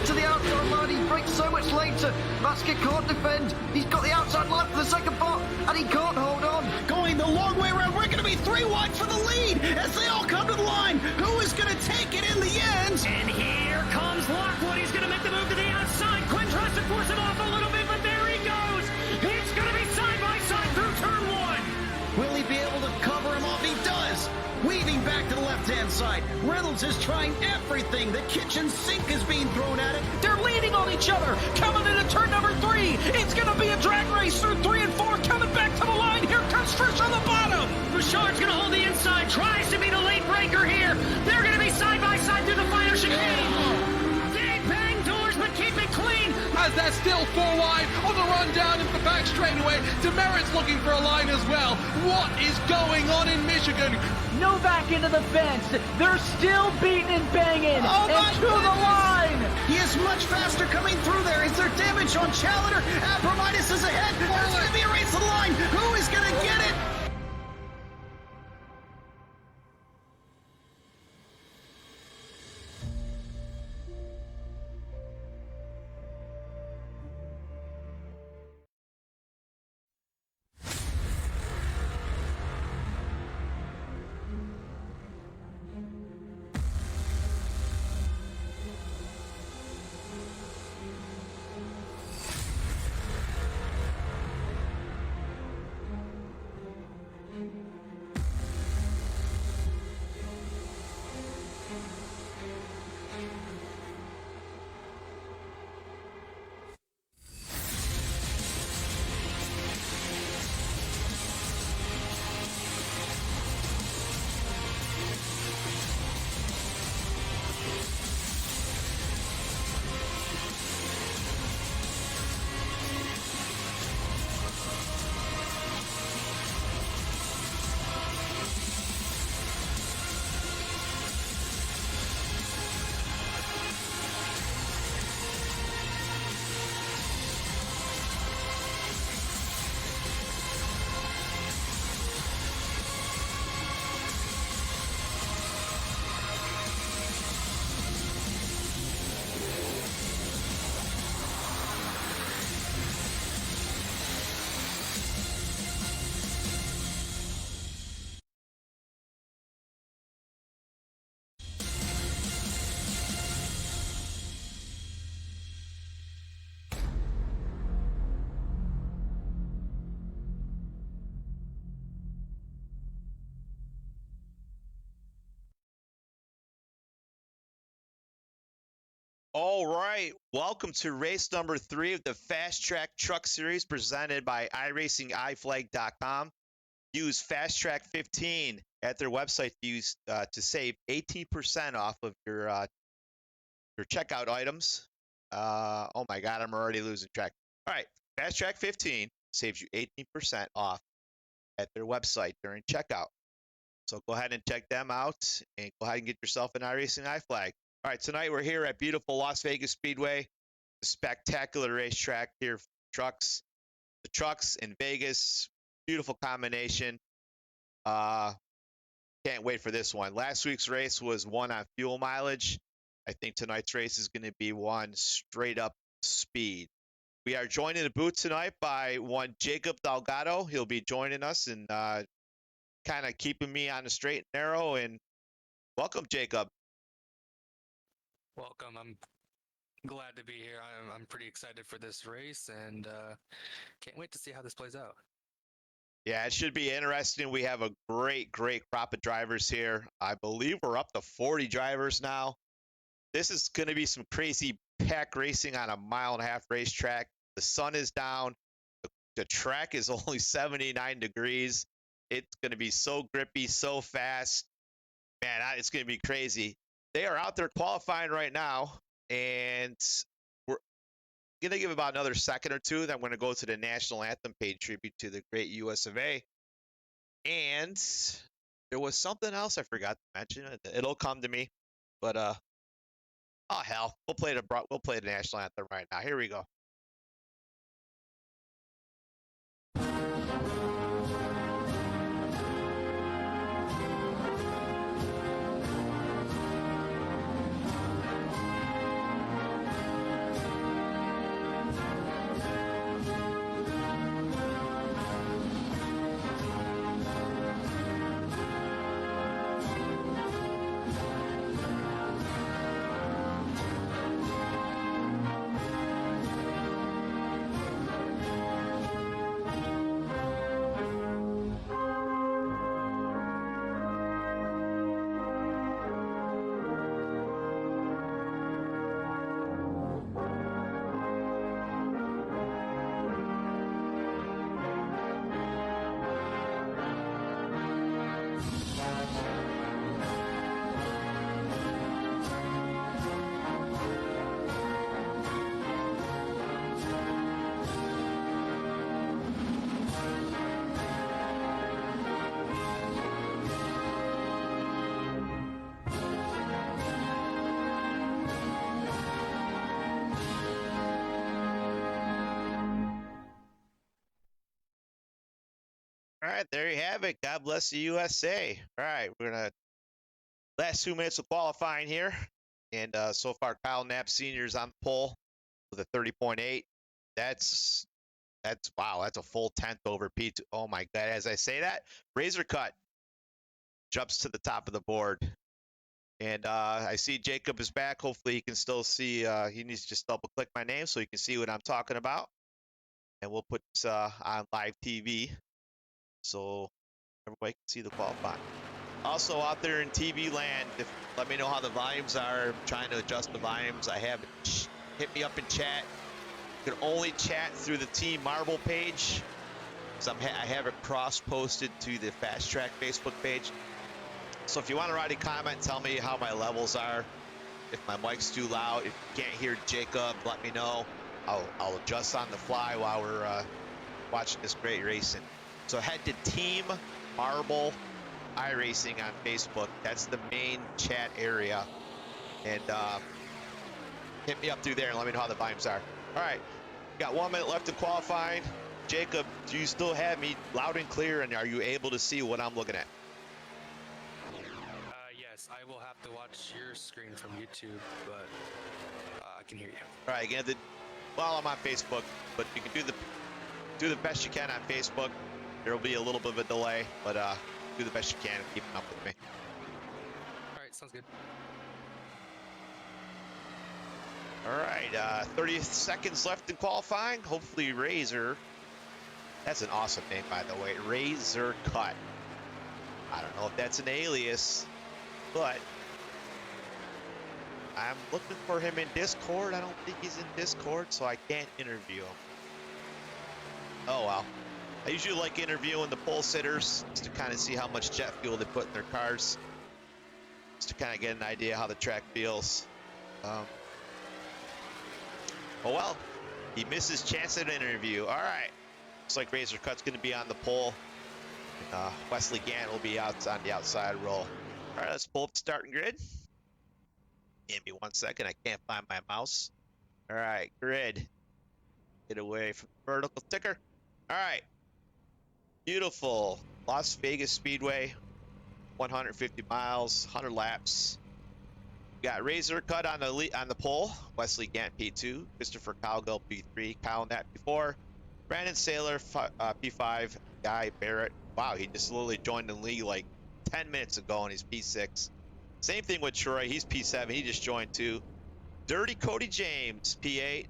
to the outside line. He breaks so much later. Vasquez can't defend. He's got the outside left for the second spot, and he can't hold on. Going the long way around. We're going to be 3 wide for the lead as they all come to the line. Who is going to take it in the end? And here comes Lockwood. He's going to make the move to the outside. Quinn tries to force it off a little bit, but there he goes. It's going to be side by side through turn 1. Will he be able to cover him off? He does. Weaving back to the left-hand side. Reynolds is trying everything. The kitchen sink is being thrown at it. They're leaning on each other. Coming into turn number 3. It's going to be a drag race through 3 and 4. Coming back to the line. Here comes Trish on the bottom. Bouchard's going to hold the inside. Tries to be the late breaker here. They're going to be side by side through the final chicane. They bang doors, but keep it clean. As that's still 4 wide on the run down into the back straightaway. Demerit's looking for a line as well. What is going on in Michigan? Novak into the fence. They're still beating and banging. Oh and to the line. He is much faster coming through there. Is there damage on Challenger? Abramitis is ahead. There's going to be a race to the line. Who is going to get it? All right, welcome to race number 3 of the Fast Track Truck Series presented by iRacingIFlag.com. Use FastTrack 15 at their website to save 18% off of your checkout items. Oh my God, I'm already losing track. All right, FastTrack 15 saves you 18% off at their website during checkout. So go ahead and check them out and go ahead and get yourself an iRacing iFlag. All right, tonight we're here at beautiful Las Vegas Speedway, a spectacular racetrack here for trucks. The trucks in Vegas, beautiful combination. Can't wait for this one. Last week's race was one on fuel mileage. I think tonight's race is going to be one straight up speed. We are joined in the booth tonight by one Jacob Delgado. He'll be joining us and kind of keeping me on the straight and narrow. And welcome, Jacob. Welcome. I'm glad to be here. I'm pretty excited for this race and can't wait to see how this plays out. Yeah, it should be interesting. We have a great crop of drivers here. I believe we're up to 40 drivers now. This is going to be some crazy pack racing on a 1.5-mile racetrack. The sun is down. The track is only 79 degrees. It's going to be so grippy, so fast. Man, it's going to be crazy. They are out there qualifying right now, and we're going to give about another second or two. Then I'm going to go to the national anthem, paid tribute to the great US of A. And there was something else I forgot to mention. It'll come to me, but oh hell, we'll play the national anthem right now. Here we go. right, there you have it. God bless the USA. All right, we're gonna last 2 minutes of qualifying here, and so far Kyle Knapp Sr.'s on the pole with a 30.8. That's wow. That's a full tenth over P2. Oh my God! As I say that, Razor Cut jumps to the top of the board, and I see Jacob is back. Hopefully, he can still see. He needs to just double click my name so he can see what I'm talking about, and we'll put this on live TV so everybody can see the qualifying. Also, out there in TV land, let me know how the volumes are. I'm trying to adjust the volumes. I have it. Hit me up in chat. You can only chat through the Team Marble page. So I have it cross-posted to the FastTrack Facebook page. So if you want to write a comment, tell me how my levels are. If my mic's too loud, if you can't hear Jacob, let me know. I'll adjust on the fly while we're watching this great racing. So head to Team Marble iRacing on Facebook. That's the main chat area. And hit me up through there and let me know how the volumes are. All right, got 1 minute left in qualifying. Jacob, do you still have me loud and clear, and are you able to see what I'm looking at? Yes, I will have to watch your screen from YouTube, but I can hear you. All right, again, well, I'm on Facebook, but you can do the best you can on Facebook. There will be a little bit of a delay, but do the best you can keeping up with me. All right, sounds good. All right, 30 seconds left in qualifying. Hopefully Razor, that's an awesome name, by the way, Razor Cut. I don't know if that's an alias, but I'm looking for him in Discord. I don't think he's in Discord, so I can't interview him. Oh, well. I usually like interviewing the pole sitters just to kind of see how much jet fuel they put in their cars, just to kind of get an idea how the track feels. Oh well, he missed his chance at an interview. All right, looks like Razor Cut's going to be on the pole. Wesley Gant will be out on the outside roll. All right, let's pull up the starting grid. Give me 1 second, I can't find my mouse. All right, grid. Get away from the vertical ticker. All right, beautiful Las Vegas Speedway, 150 miles, 100 laps. Got Razor Cut on the pole, Wesley Gant P2, Christopher Cowgill P3, Kyle Knapp P4, Brandon Saylor P5, Guy Barrett. Wow, he just literally joined the league like 10 minutes ago and he's P6. Same thing with Troy, he's P7, he just joined too. Dirty Cody James P8.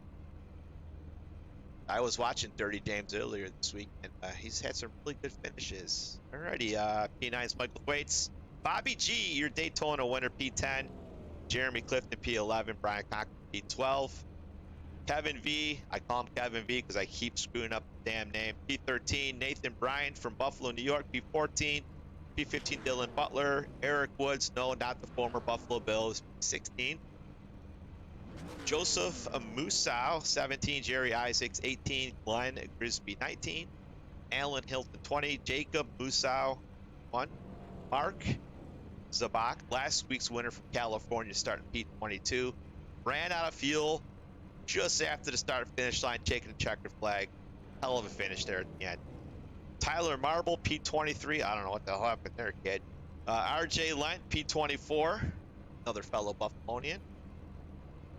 I was watching Dirty James earlier this week and he's had some really good finishes. Alrighty, P9's Michael Thwaites. Bobby G, your Daytona winner, P10. Jeremy Clifton, P11. Brian Cochran, P12. Kevin V, I call him Kevin V because I keep screwing up the damn name. P13. Nathan Bryan from Buffalo, New York, P14. P15. Dylan Butler. Eric Woods, no, not the former Buffalo Bills, P16. Joseph Musau, 17. Jerry Isaacs, 18. Glenn Grisby, 19. Alan Hilton, 20. Jacob Musau, 1. Mark Zabak, last week's winner from California, starting P22. Ran out of fuel just after the start-finish line, taking a checkered flag. Hell of a finish there at the end. Tyler Marble, P23. I don't know what the hell happened there, kid. RJ Lent, P24. Another fellow Buffalonian.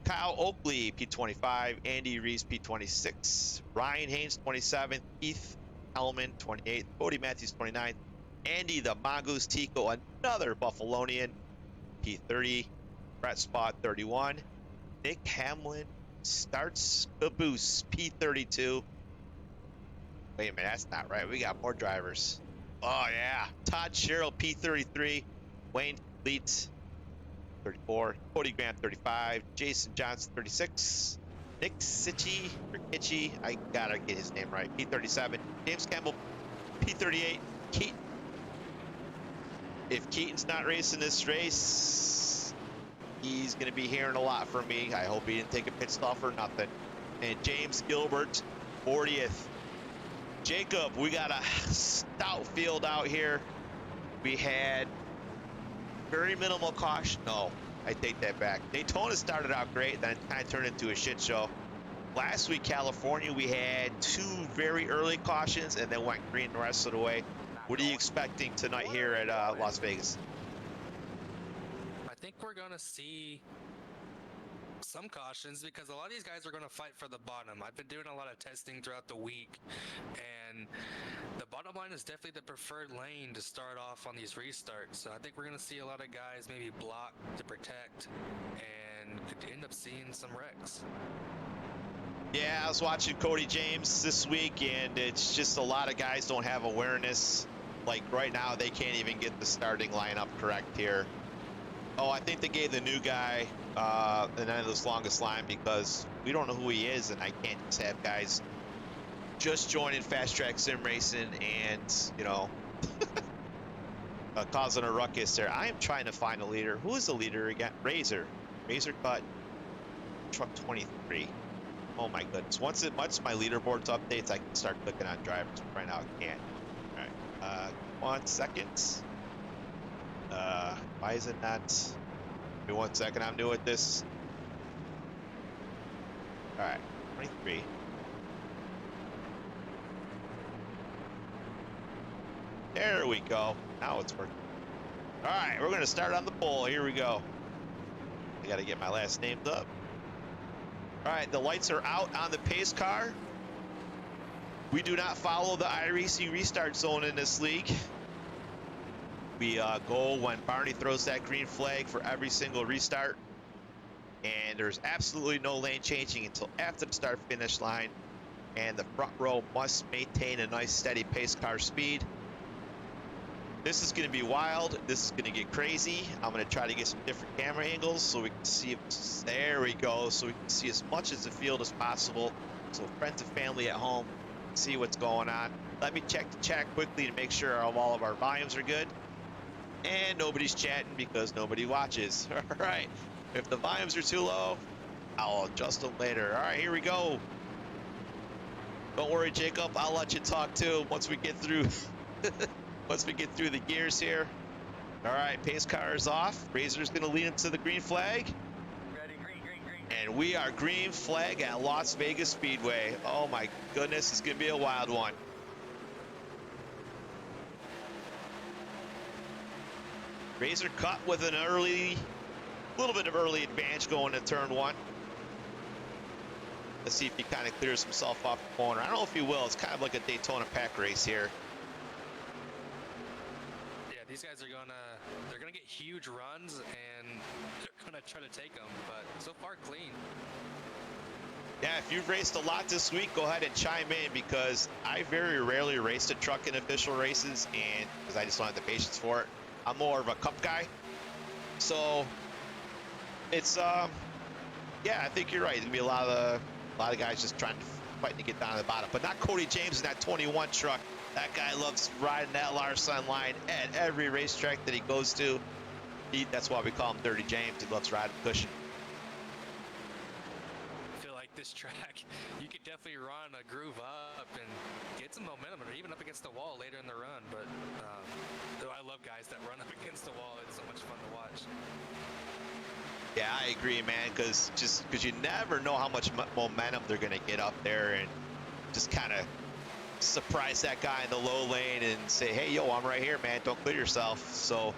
Kyle Oakley, P25. Andy Reese, P26. Ryan Haynes, 27th. Keith Hellman, 28th. Cody Matthews, 29th. Andy the Mongoose Tico, another Buffalonian, P30. Brett Spot, 31. Nick Hamlin starts Caboose, P32. Wait a minute, that's not right. We got more drivers. Oh, yeah. Todd Sherrill, P33. Wayne Leeds, 34. Cody Graham, 35. Jason Johnson, 36. Nick Sitchy, or Kitchy, I gotta get his name right, P37. James Campbell, P38. Keaton. If Keaton's not racing this race, he's going to be hearing a lot from me. I hope he didn't take a pit stop or nothing. And James Gilbert, 40th. Jacob, we got a stout field out here. We had very minimal caution. No, I take that back. Daytona started out great, then it kind of turned into a shit show. Last week, California, we had 2 very early cautions and then went green the rest of the way. What are you expecting tonight here at Las Vegas? I think we're gonna see some cautions because a lot of these guys are going to fight for the bottom. I've been doing a lot of testing throughout the week, and the bottom line is definitely the preferred lane to start off on these restarts. So I think we're going to see a lot of guys maybe block to protect and could end up seeing some wrecks. Yeah, I was watching Cody James this week, and it's just a lot of guys don't have awareness. Like right now, they can't even get the starting lineup correct here. Oh, I think they gave the new guy the endless longest line because we don't know who he is, and I can't just have guys just joining Fast Track Sim Racing and, you know, causing a ruckus there. I am trying to find a leader. Who is the leader again? Razor Cut Truck 23. Oh my goodness. Once my leaderboards updates, I can start clicking on drivers. Right now I can't. All right. 1 second. Why is it not? Give me 1 second. I'm new at this. All right, 23. There we go. Now it's working. All right, we're gonna start on the pole. Here we go. I gotta get my last names up. All right, the lights are out on the pace car. We do not follow the iRacing restart zone in this league. We go when Barney throws that green flag for every single restart. And there's absolutely no lane changing until after the start finish line. And the front row must maintain a nice steady pace car speed. This is going to be wild. This is going to get crazy. I'm going to try to get some different camera angles so we can see if, there we go, so we can see as much of the field as possible. So friends and family at home see what's going on. Let me check the chat quickly to make sure all of our volumes are good. And nobody's chatting because nobody watches. All right. If the volumes are too low, I'll adjust them later. All right, here we go. Don't worry, Jacob. I'll let you talk too once we get through. Once we get through the gears here. All right, pace car is off. Razor's going to lead him to the green flag. Ready, green. And we are green flag at Las Vegas Speedway. Oh my goodness, it's going to be a wild one. Razor Cut with an little bit of early advantage going to turn one. Let's see if he kind of clears himself off the corner. I don't know if he will. It's kind of like a Daytona pack race here. Yeah, these guys are they're gonna get huge runs and they're gonna try to take them, but so far clean. Yeah, if you've raced a lot this week, go ahead and chime in because I very rarely raced a truck in official races, and because I just don't have the patience for it. I'm more of a cup guy, so it's yeah, I think you're right. There'll be a lot of guys just trying to fight to get down to the bottom, but not Cody James in that 21 truck. That guy loves riding that Larson line at every racetrack that he goes to. That's why we call him Dirty James. He loves riding cushion. I feel like this track, you could definitely run a groove up and get some momentum, or even up against the wall later in the run. But I love guys that run up against the wall. It's so much fun to watch. Yeah, I agree, man. Because you never know how much momentum they're gonna get up there, and just kind of surprise that guy in the low lane and say, "Hey, yo, I'm right here, man. Don't clear yourself." So,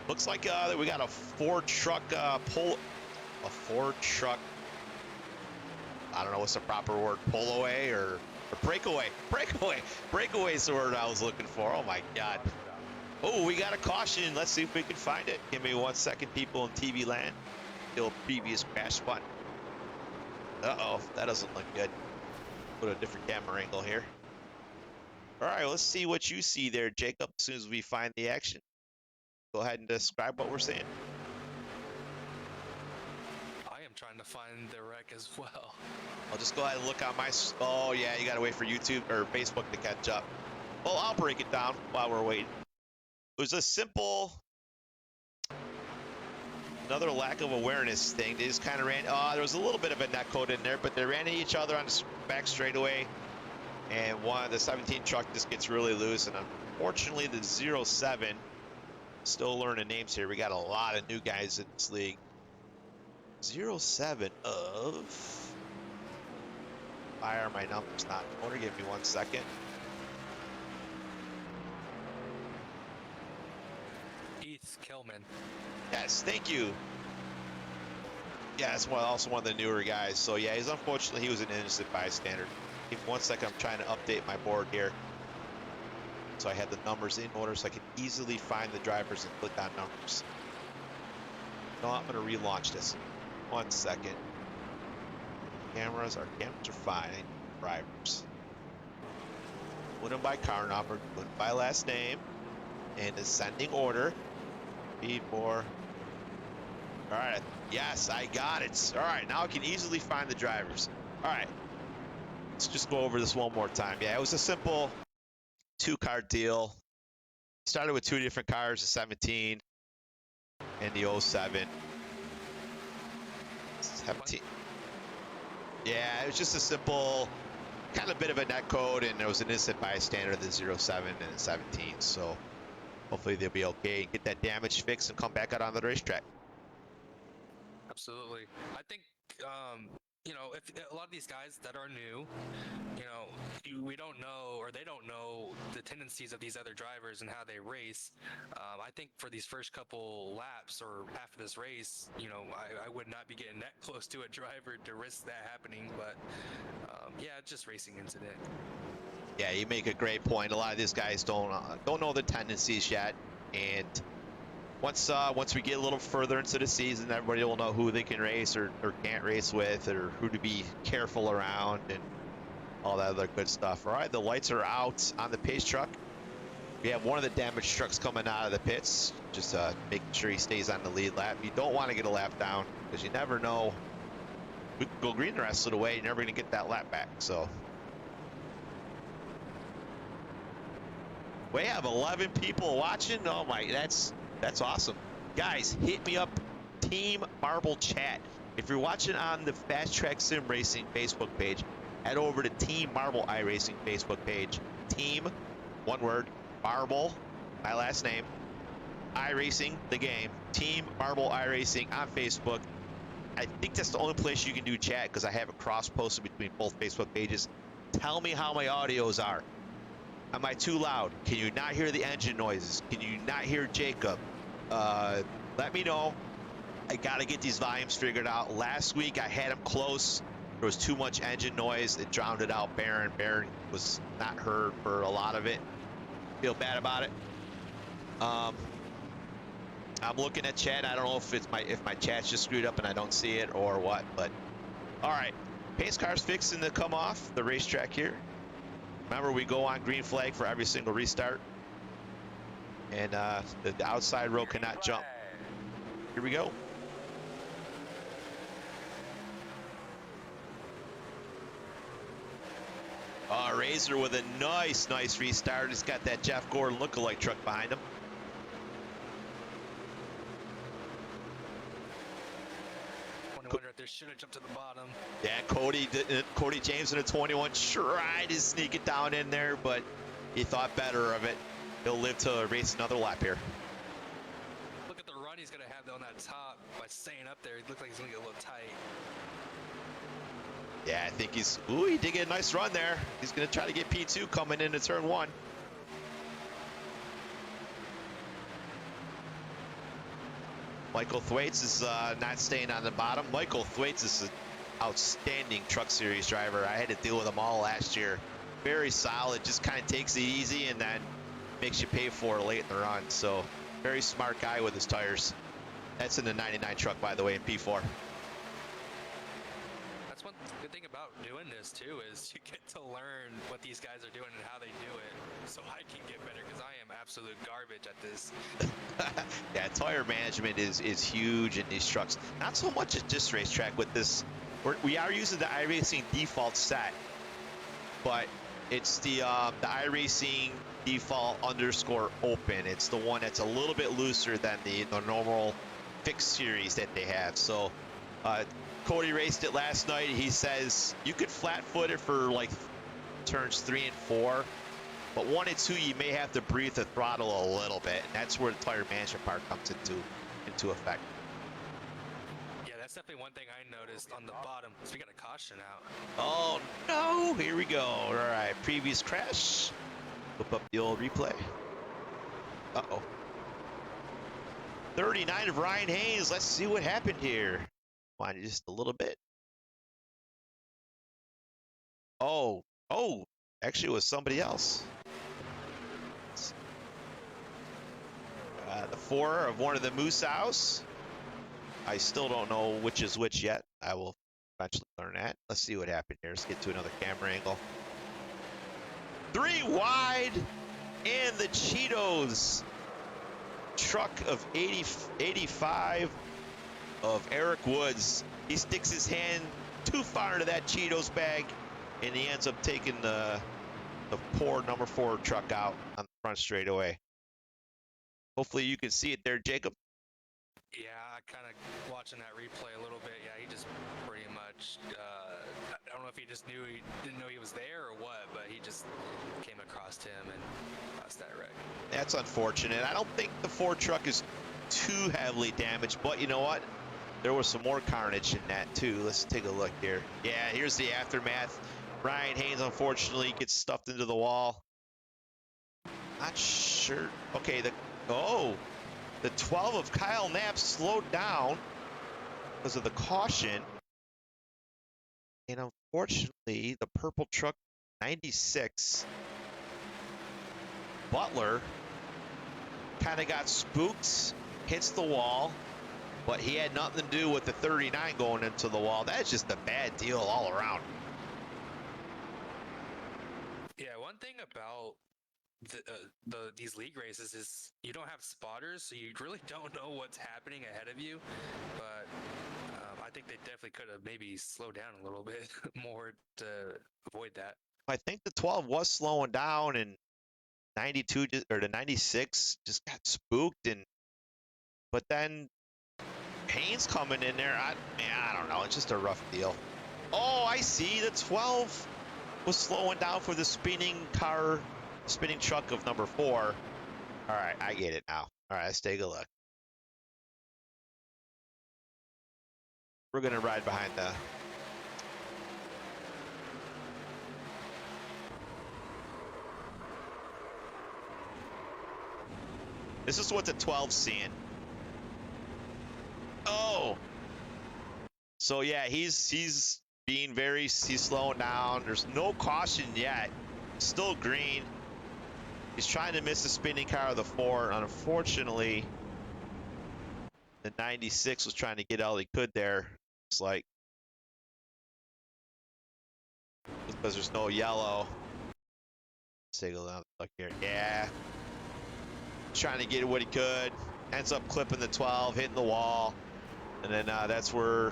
looks like we got a Ford truck I don't know what's the proper word, pull away or breakaway. Breakaway is the word I was looking for. Oh my God. Oh, we got a caution. Let's see if we can find it. Give me 1 second, people in TV land. Still previous crash spot. Uh-oh, that doesn't look good. Put a different camera angle here. All right, let's see what you see there, Jacob, as soon as we find the action. Go ahead and describe what we're seeing. I am trying to find the wreck as well. I'll just go ahead and look on my... Oh, yeah, you got to wait for YouTube or Facebook to catch up. Well, I'll break it down while we're waiting. It was a simple... Another lack of awareness thing. They just kind of ran... there was a little bit of a net code in there, but they ran into each other on the back straightaway. And the 17 truck just gets really loose. And unfortunately, the 07... Still learning names here. We got a lot of new guys in this league. 07 of... Why are my numbers not in order? Give me 1 second. Heath Killman. Yes, thank you. Yeah, that's also one of the newer guys. So yeah, unfortunately he was an innocent bystander. Give me 1 second, I'm trying to update my board here. So I had the numbers in order so I can easily find the drivers and click on numbers. No, I'm gonna relaunch this. 1 second. Our cameras are fine. I need drivers. Put them by car number, put them by last name, in ascending order. Speed 4. All right, yes, I got it. All right, now I can easily find the drivers. All right, let's just go over this one more time. Yeah, it was a simple 2-car deal. Started with 2 different cars, the 17 and the 07. 17. Yeah, it was just a simple kind of bit of a net code, and there was an innocent bystander, the 07 and the 17. So hopefully they'll be okay and get that damage fixed and come back out on the racetrack. Absolutely. I think, you know, if a lot of these guys that are new, you know, we don't know, or they don't know the tendencies of these other drivers and how they race. I think for these first couple laps or half of this race, you know, I would not be getting that close to a driver to risk that happening. But yeah, just racing incident. Yeah, you make a great point. A lot of these guys don't know the tendencies yet, and once we get a little further into the season, everybody will know who they can race or can't race with, or who to be careful around, and all that other good stuff. All right, the lights are out on the pace truck. We have one of the damaged trucks coming out of the pits, just making sure he stays on the lead lap. You don't want to get a lap down because you never know. We can go green the rest of the way. You're never going to get that lap back. So we have 11 people watching. Oh my, that's awesome. Guys, hit me up, Team Marble Chat. If you're watching on the FastTrack Sim Racing Facebook page, head over to Team Marble iRacing Facebook page. Team, one word, Marble, my last name, iRacing, the game. Team Marble iRacing on Facebook. I think that's the only place you can do chat because I have it cross-posted between both Facebook pages. Tell me how my audios are. Am I too loud? Can you not hear the engine noises? Can you not hear Jacob? Let me know. I got to get these volumes figured out. Last week I had them close. There was too much engine noise. It drowned it out. Baron was not heard for a lot of it. Feel bad about it. I'm looking at chat. I don't know if my chat's just screwed up and I don't see it or what. But all right, pace car's fixing to come off the racetrack here. Remember, we go on green flag for every single restart, and the outside row cannot jump. Here we go. Razor with a nice restart. He's got that Jeff Gordon lookalike truck behind him. I wonder if they should have jumped to the bottom. Yeah, Cody James in a 21 tried to sneak it down in there, but he thought better of it. He'll live to race another lap here. Look at the run he's going to have on that top by staying up there. He looks like he's going to get a little tight. Yeah, I think he did get a nice run there. He's going to try to get P2 coming into turn 1. Michael Thwaites is not staying on the bottom. Michael Thwaites is an outstanding Truck Series driver. I had to deal with him all last year. Very solid, just kind of takes it easy and then makes you pay for it late in the run. So very smart guy with his tires. That's in the 99 truck, by the way, in P4. That's one good thing about doing this too, is you get to learn what these guys are doing and how they do it, so I can get better, because I am absolute garbage at this. Yeah, tire management is huge in these trucks. Not so much at this racetrack with this. We are using the iRacing default set, but it's the iRacing default _open. It's the one that's a little bit looser than the normal fixed series that they have. So Cody raced it last night. He says you could flat foot it for like turns 3 and 4, but 1 and 2 you may have to breathe the throttle a little bit, and that's where the tire management part comes into effect. Yeah, that's definitely one thing I noticed on the bottom. So we got a caution out. Oh no, here we go. All right, previous crash. Whip up the old replay. Uh-oh. 39 of Ryan Haynes. Let's see what happened here. Find just a little bit. Oh, actually it was somebody else. The 4 of one of the Moose House. I still don't know which is which yet. I will eventually learn that. Let's see what happened here. Let's get to another camera angle. 3 wide, and the Cheetos truck of 85 of Eric Woods. He sticks his hand too far into that Cheetos bag, and he ends up taking the poor number 4 truck out on the front straightaway. Hopefully you can see it there, Jacob. Yeah, I kind of watching that replay a little bit. Yeah, he just pretty much, I don't know if he just didn't know he was there or what, but he just came across him and caused that wreck. That's unfortunate. I don't think the 4 truck is too heavily damaged, but you know what? There was some more carnage in that too. Let's take a look here. Yeah, here's the aftermath. Ryan Haynes unfortunately gets stuffed into the wall. Not sure. Okay, the 12 of Kyle Knapp slowed down because of the caution. And unfortunately, the purple truck 96 Butler kind of got spooked, hits the wall, but he had nothing to do with the 39 going into the wall. That's just a bad deal all around. Yeah, one thing about these league races is you don't have spotters, so you really don't know what's happening ahead of you. But I think they definitely could have maybe slowed down a little bit more to avoid that. I think the 12 was slowing down, and 92 or the 96 just got spooked, but then Haynes coming in there. I don't know. It's just a rough deal. Oh, I see. The 12 was slowing down for the spinning truck of number 4. All right, I get it now. All right, let's take a look. We're gonna ride behind the. This is what the 12's seeing. Oh. So yeah, he's being he's slowing down. There's no caution yet. Still green. He's trying to miss the spinning car of the 4. Unfortunately, the 96 was trying to get all he could there. It's like, because there's no yellow. Let's take a look here. Yeah. Trying to get what he could. Ends up clipping the 12, hitting the wall. And then that's where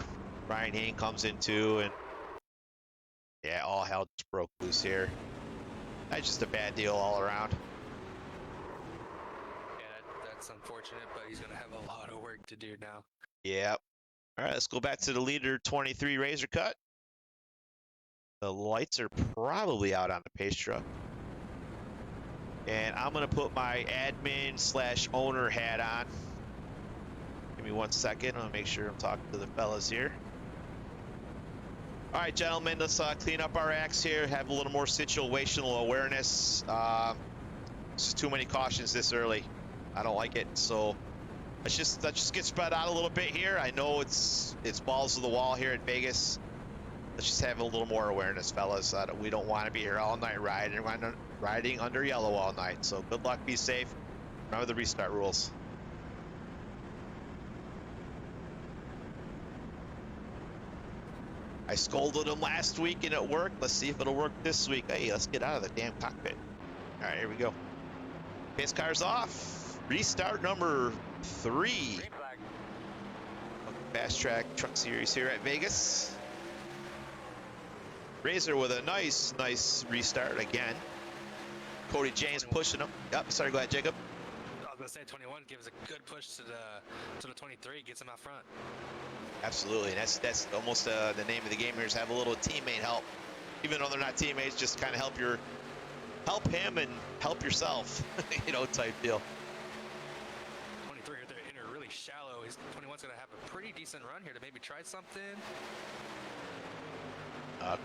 Ryan Haynes comes into, and yeah, all hell just broke loose here. That's just a bad deal all around. Yeah, that's unfortunate, but he's going to have a lot of work to do now. Yep. All right, let's go back to the leader 23 Razor Cut. The lights are probably out on the pace truck. And I'm going to put my admin/owner hat on. Give me 1 second. I'll make sure I'm talking to the fellas here. All right, gentlemen, let's clean up our acts here, have a little more situational awareness. Just too many cautions this early. I don't like it. So let's just get spread out a little bit here. I know it's balls to the wall here at Vegas. Let's just have a little more awareness, fellas. We don't want to be here all night riding under yellow all night. So good luck, be safe. Remember the restart rules. I scolded him last week and it worked. Let's see if it'll work this week. Hey, let's get out of the damn cockpit. All right, here we go. Pace car's off. Restart number 3 of the Fast Track Truck Series here at Vegas. Razor with a nice restart again. Cody James 21. Pushing him. Yep, sorry, go ahead, Jacob. I was going to say 21 gives a good push to the 23, gets him out front. Absolutely, and that's almost the name of the game here, is have a little teammate help. Even though they're not teammates, just kind of help him and help yourself, you know, type deal. 23 they're in a really shallow. 21's going to have a pretty decent run here to maybe try something.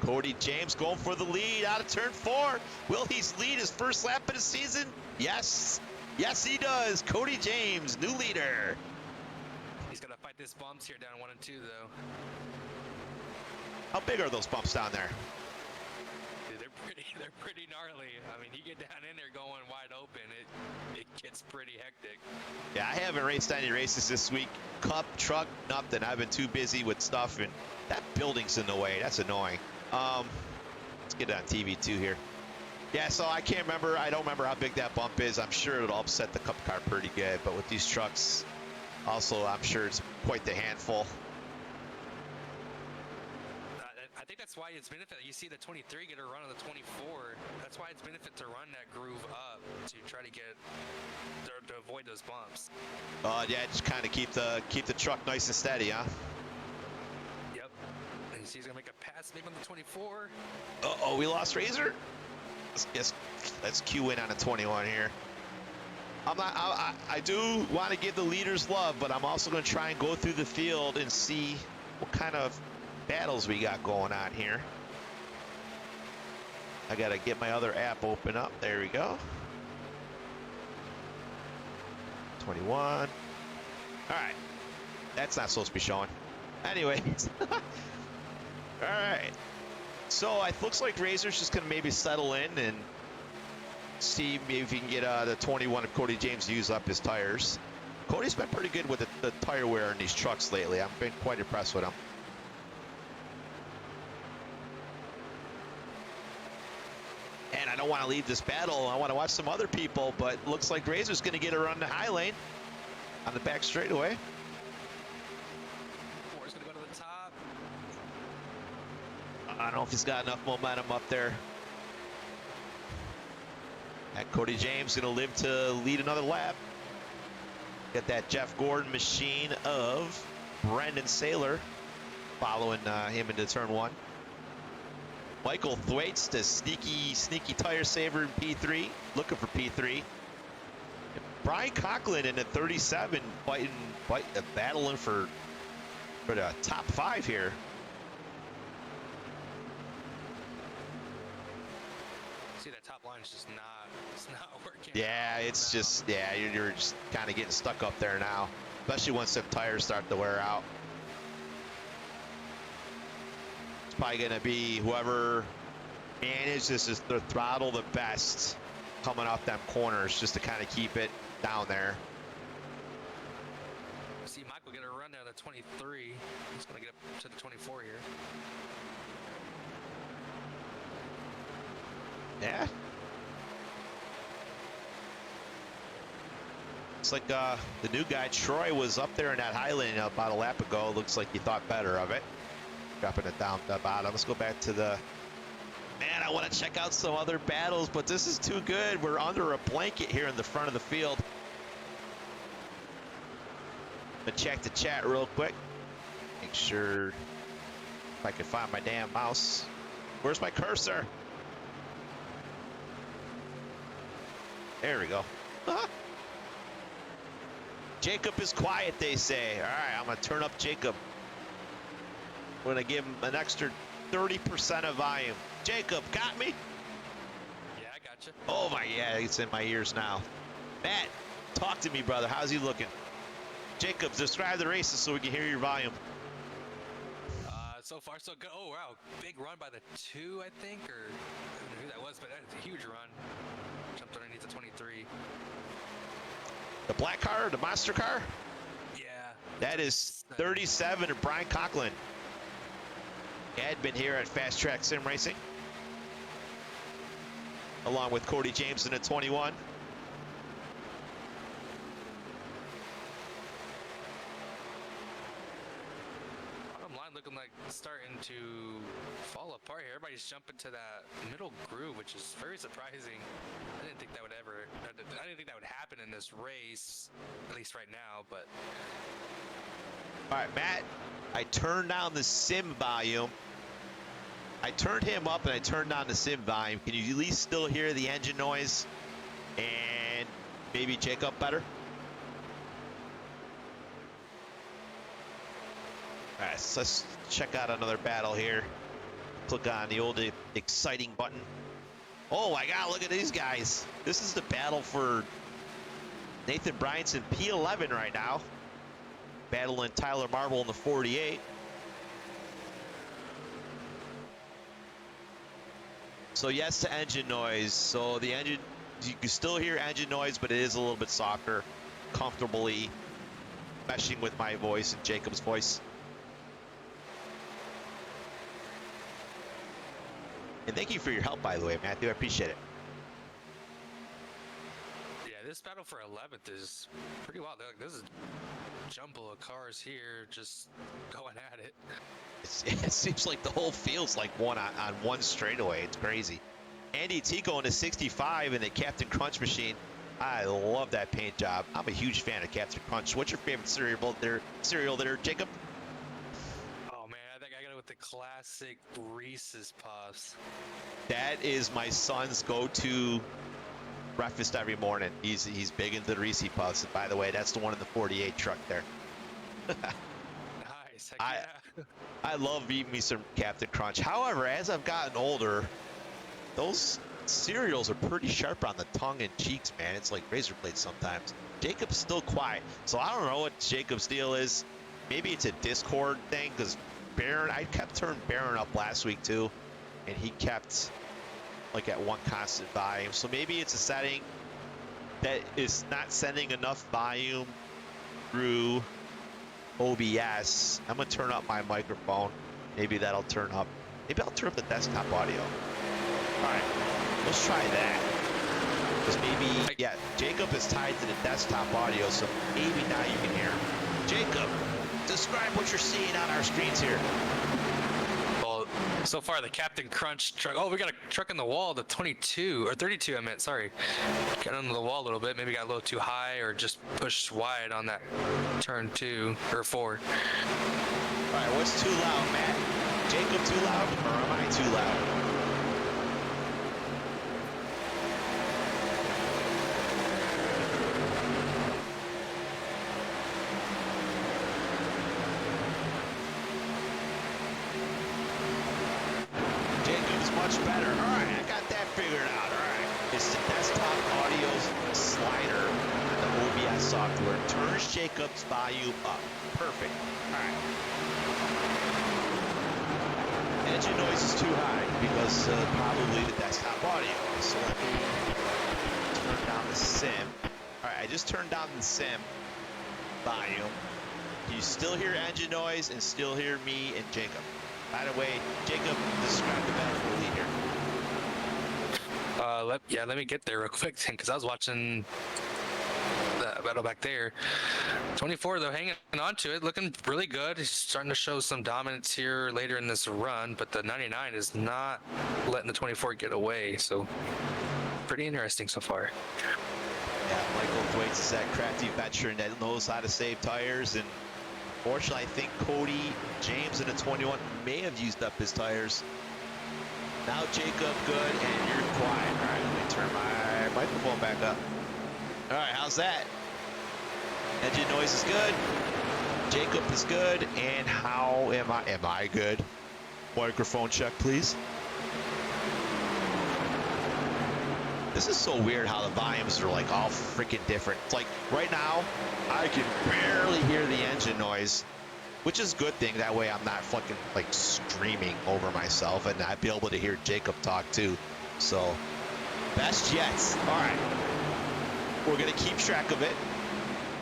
Cody James going for the lead out of turn 4. Will he lead his first lap of the season? Yes. Yes, he does. Cody James, new leader. practice bumps here down 1 and 2, though. How big are those bumps down there? Dude, they're pretty gnarly. I mean, you get down in there going wide open, it gets pretty hectic. Yeah, I haven't raced any races this week. Cup, truck, nothing. I've been too busy with stuff, and that building's in the way. That's annoying. Let's get it on TV too here. Yeah, so I can't remember. I don't remember how big that bump is. I'm sure it'll upset the Cup car pretty good, but with these trucks, also, I'm sure it's quite the handful. I think that's why it's benefit. You see the 23 get a run on the 24. That's why it's benefit to run that groove up to try to get to avoid those bumps. Yeah, just kind of keep the truck nice and steady, huh? Yep. And you see he's gonna make a pass maybe on the 24. Uh-oh, we lost Razor. Let's cue in on a 21 here. I do want to give the leaders love, but I'm also going to try and go through the field and see what kind of battles we got going on here. I got to get my other app open up. There we go. 21. All right. That's not supposed to be showing. Anyways. All right. So it looks like Razor's just going to maybe settle in and see maybe if he can get the 21 of Cody James to use up his tires. Cody's been pretty good with the tire wear in these trucks lately. I've been quite impressed with him. And I don't want to leave this battle. I want to watch some other people, but looks like Razor's going to get a run to high lane on the back straightaway. Four's going to go to the top. I don't know if he's got enough momentum up there. And Cody James going to live to lead another lap. Got that Jeff Gordon machine of Brendan Saylor following him into turn 1. Michael Thwaites, the sneaky tire saver in P3, looking for P3. And Brian Conklin in the 37, battling for the top 5 here. See, that top line is just not working. Yeah, it's just, yeah, you're just kind of getting stuck up there now, especially once the tires start to wear out. It's probably going to be whoever manages the throttle the best coming off them corners just to kind of keep it down there. See, Michael get a run down to 23. He's going to get up to the 24 here. Yeah. Looks like the new guy, Troy, was up there in that high lane about a lap ago. Looks like he thought better of it. Dropping it down to the bottom. Let's go back to the... Man, I want to check out some other battles, but this is too good. We're under a blanket here in the front of the field. I'm gonna check the chat real quick. Make sure if I can find my damn mouse. Where's my cursor? There we go. Jacob is quiet, they say. All right, I'm going to turn up Jacob. We're going to give him an extra 30% of volume. Jacob, got me? Yeah, I got you. Oh, my, yeah, it's in my ears now. Matt, talk to me, brother. How's he looking? Jacob, describe the races so we can hear your volume. So far, so good. Oh, wow. Big run by the 2, I think, or I don't know who that was, but that's a huge run. Jumped underneath the 23. The black car, the monster car? Yeah. That is 37 of Brian Conklin. Had been here at FastTrack Sim Racing, along with Cody James in the 21. Bottom line looking like starting to fall apart here. Everybody's jumping to that middle groove, which is very surprising. I didn't think that would happen in this race, at least right now, but... All right, Matt, I turned down the sim volume. I turned him up and I turned down the sim volume. Can you at least still hear the engine noise and maybe Jacob better? All right, so let's check out another battle here. Click on the old exciting button. Oh my God, look at these guys. This is the battle for Nathan Bryanson P11 right now. battling Tyler Marble in the 48. So yes to engine noise. So the engine, you can still hear engine noise, but it is a little bit softer, comfortably meshing with my voice and Jacob's voice. And thank you for your help, by the way, Matthew. I appreciate it. Yeah, this battle for 11th is pretty wild. Look, this is a jumble of cars here just going at it. It seems like the whole field's like one on one straightaway. It's crazy. Andy Tico in the 65 in the Captain Crunch machine. I love that paint job. I'm a huge fan of Captain Crunch. What's your favorite cereal there, Jacob? Oh man, I think I got it with the classic Reese's Puffs. That is my son's go-to breakfast every morning. He's big into the Reese's Puffs. And by the way, that's the one in the 48 truck there. Nice. Heck yeah. I love eating me some Captain Crunch. However, as I've gotten older, those cereals are pretty sharp on the tongue and cheeks, man. It's like razor blades sometimes. Jacob's still quiet, so I don't know what Jacob's deal is. Maybe it's a Discord thing, because Baron, I kept turning Baron up last week too, and he kept like at one constant volume. So maybe it's a setting that is not sending enough volume through OBS. I'm gonna turn up my microphone. Maybe that'll turn up. Maybe I'll turn up the desktop audio. All right, let's try that. Because maybe, yeah, Jacob is tied to the desktop audio, so maybe now you can hear him. Jacob, describe what you're seeing on our screens here. Well, so far the Captain Crunch truck. Oh, we got a truck in the wall. The 22 or 32. I meant. Sorry, got under the wall a little bit. Maybe got a little too high or just pushed wide on that turn 2 or 4. All right, what's too loud, Matt? Jacob too loud, or am I too loud? Much better. All right, I got that figured out. All right, it's the desktop audio slider on the OBS software. Turns Jacob's volume up. Perfect. All right. Engine noise is too high because probably the desktop audio. So let me turn down the sim. All right, I just turned down the sim volume. You still hear engine noise and still hear me and Jacob. By the way, Jacob, describe the battle for the lead here. Let me get there real quick then, because I was watching the battle back there. 24 though, hanging on to it, looking really good. He's starting to show some dominance here later in this run, but the 99 is not letting the 24 get away. So pretty interesting so far. Yeah, Michael Thwaites is that crafty veteran that knows how to save tires, and fortunately, I think Cody James in the 21 may have used up his tires. Now Jacob, good, and you're quiet. All right, let me turn my microphone back up. All right, how's that? Engine noise is good. Jacob is good, and how am I? Am I good? Microphone check, please. This is so weird how the volumes are like all freaking different. It's like right now, I can barely hear the engine noise, which is a good thing. That way I'm not fucking like screaming over myself, and I'd be able to hear Jacob talk too. So, best jets. All right. We're going to keep track of it.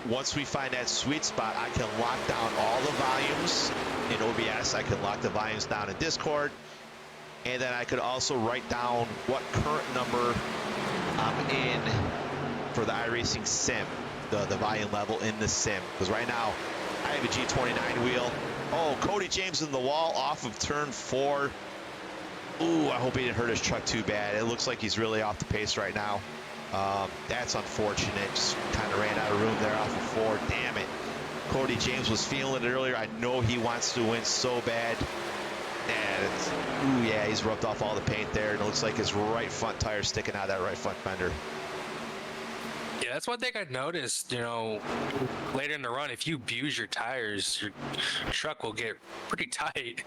Once we find that sweet spot, I can lock down all the volumes in OBS. I can lock the volumes down in Discord. And then I could also write down what current number I'm in for the iRacing sim, the volume level in the sim. Because right now, I have a G29 wheel. Oh, Cody James in the wall off of turn 4. Ooh, I hope he didn't hurt his truck too bad. It looks like he's really off the pace right now. That's unfortunate. Just kind of ran out of room there off of 4. Damn it. Cody James was feeling it earlier. I know he wants to win so bad. And ooh, yeah, he's rubbed off all the paint there, and it looks like his right front tire sticking out of that right front fender. Yeah, that's one thing I noticed, later in the run, if you abuse your tires, your truck will get pretty tight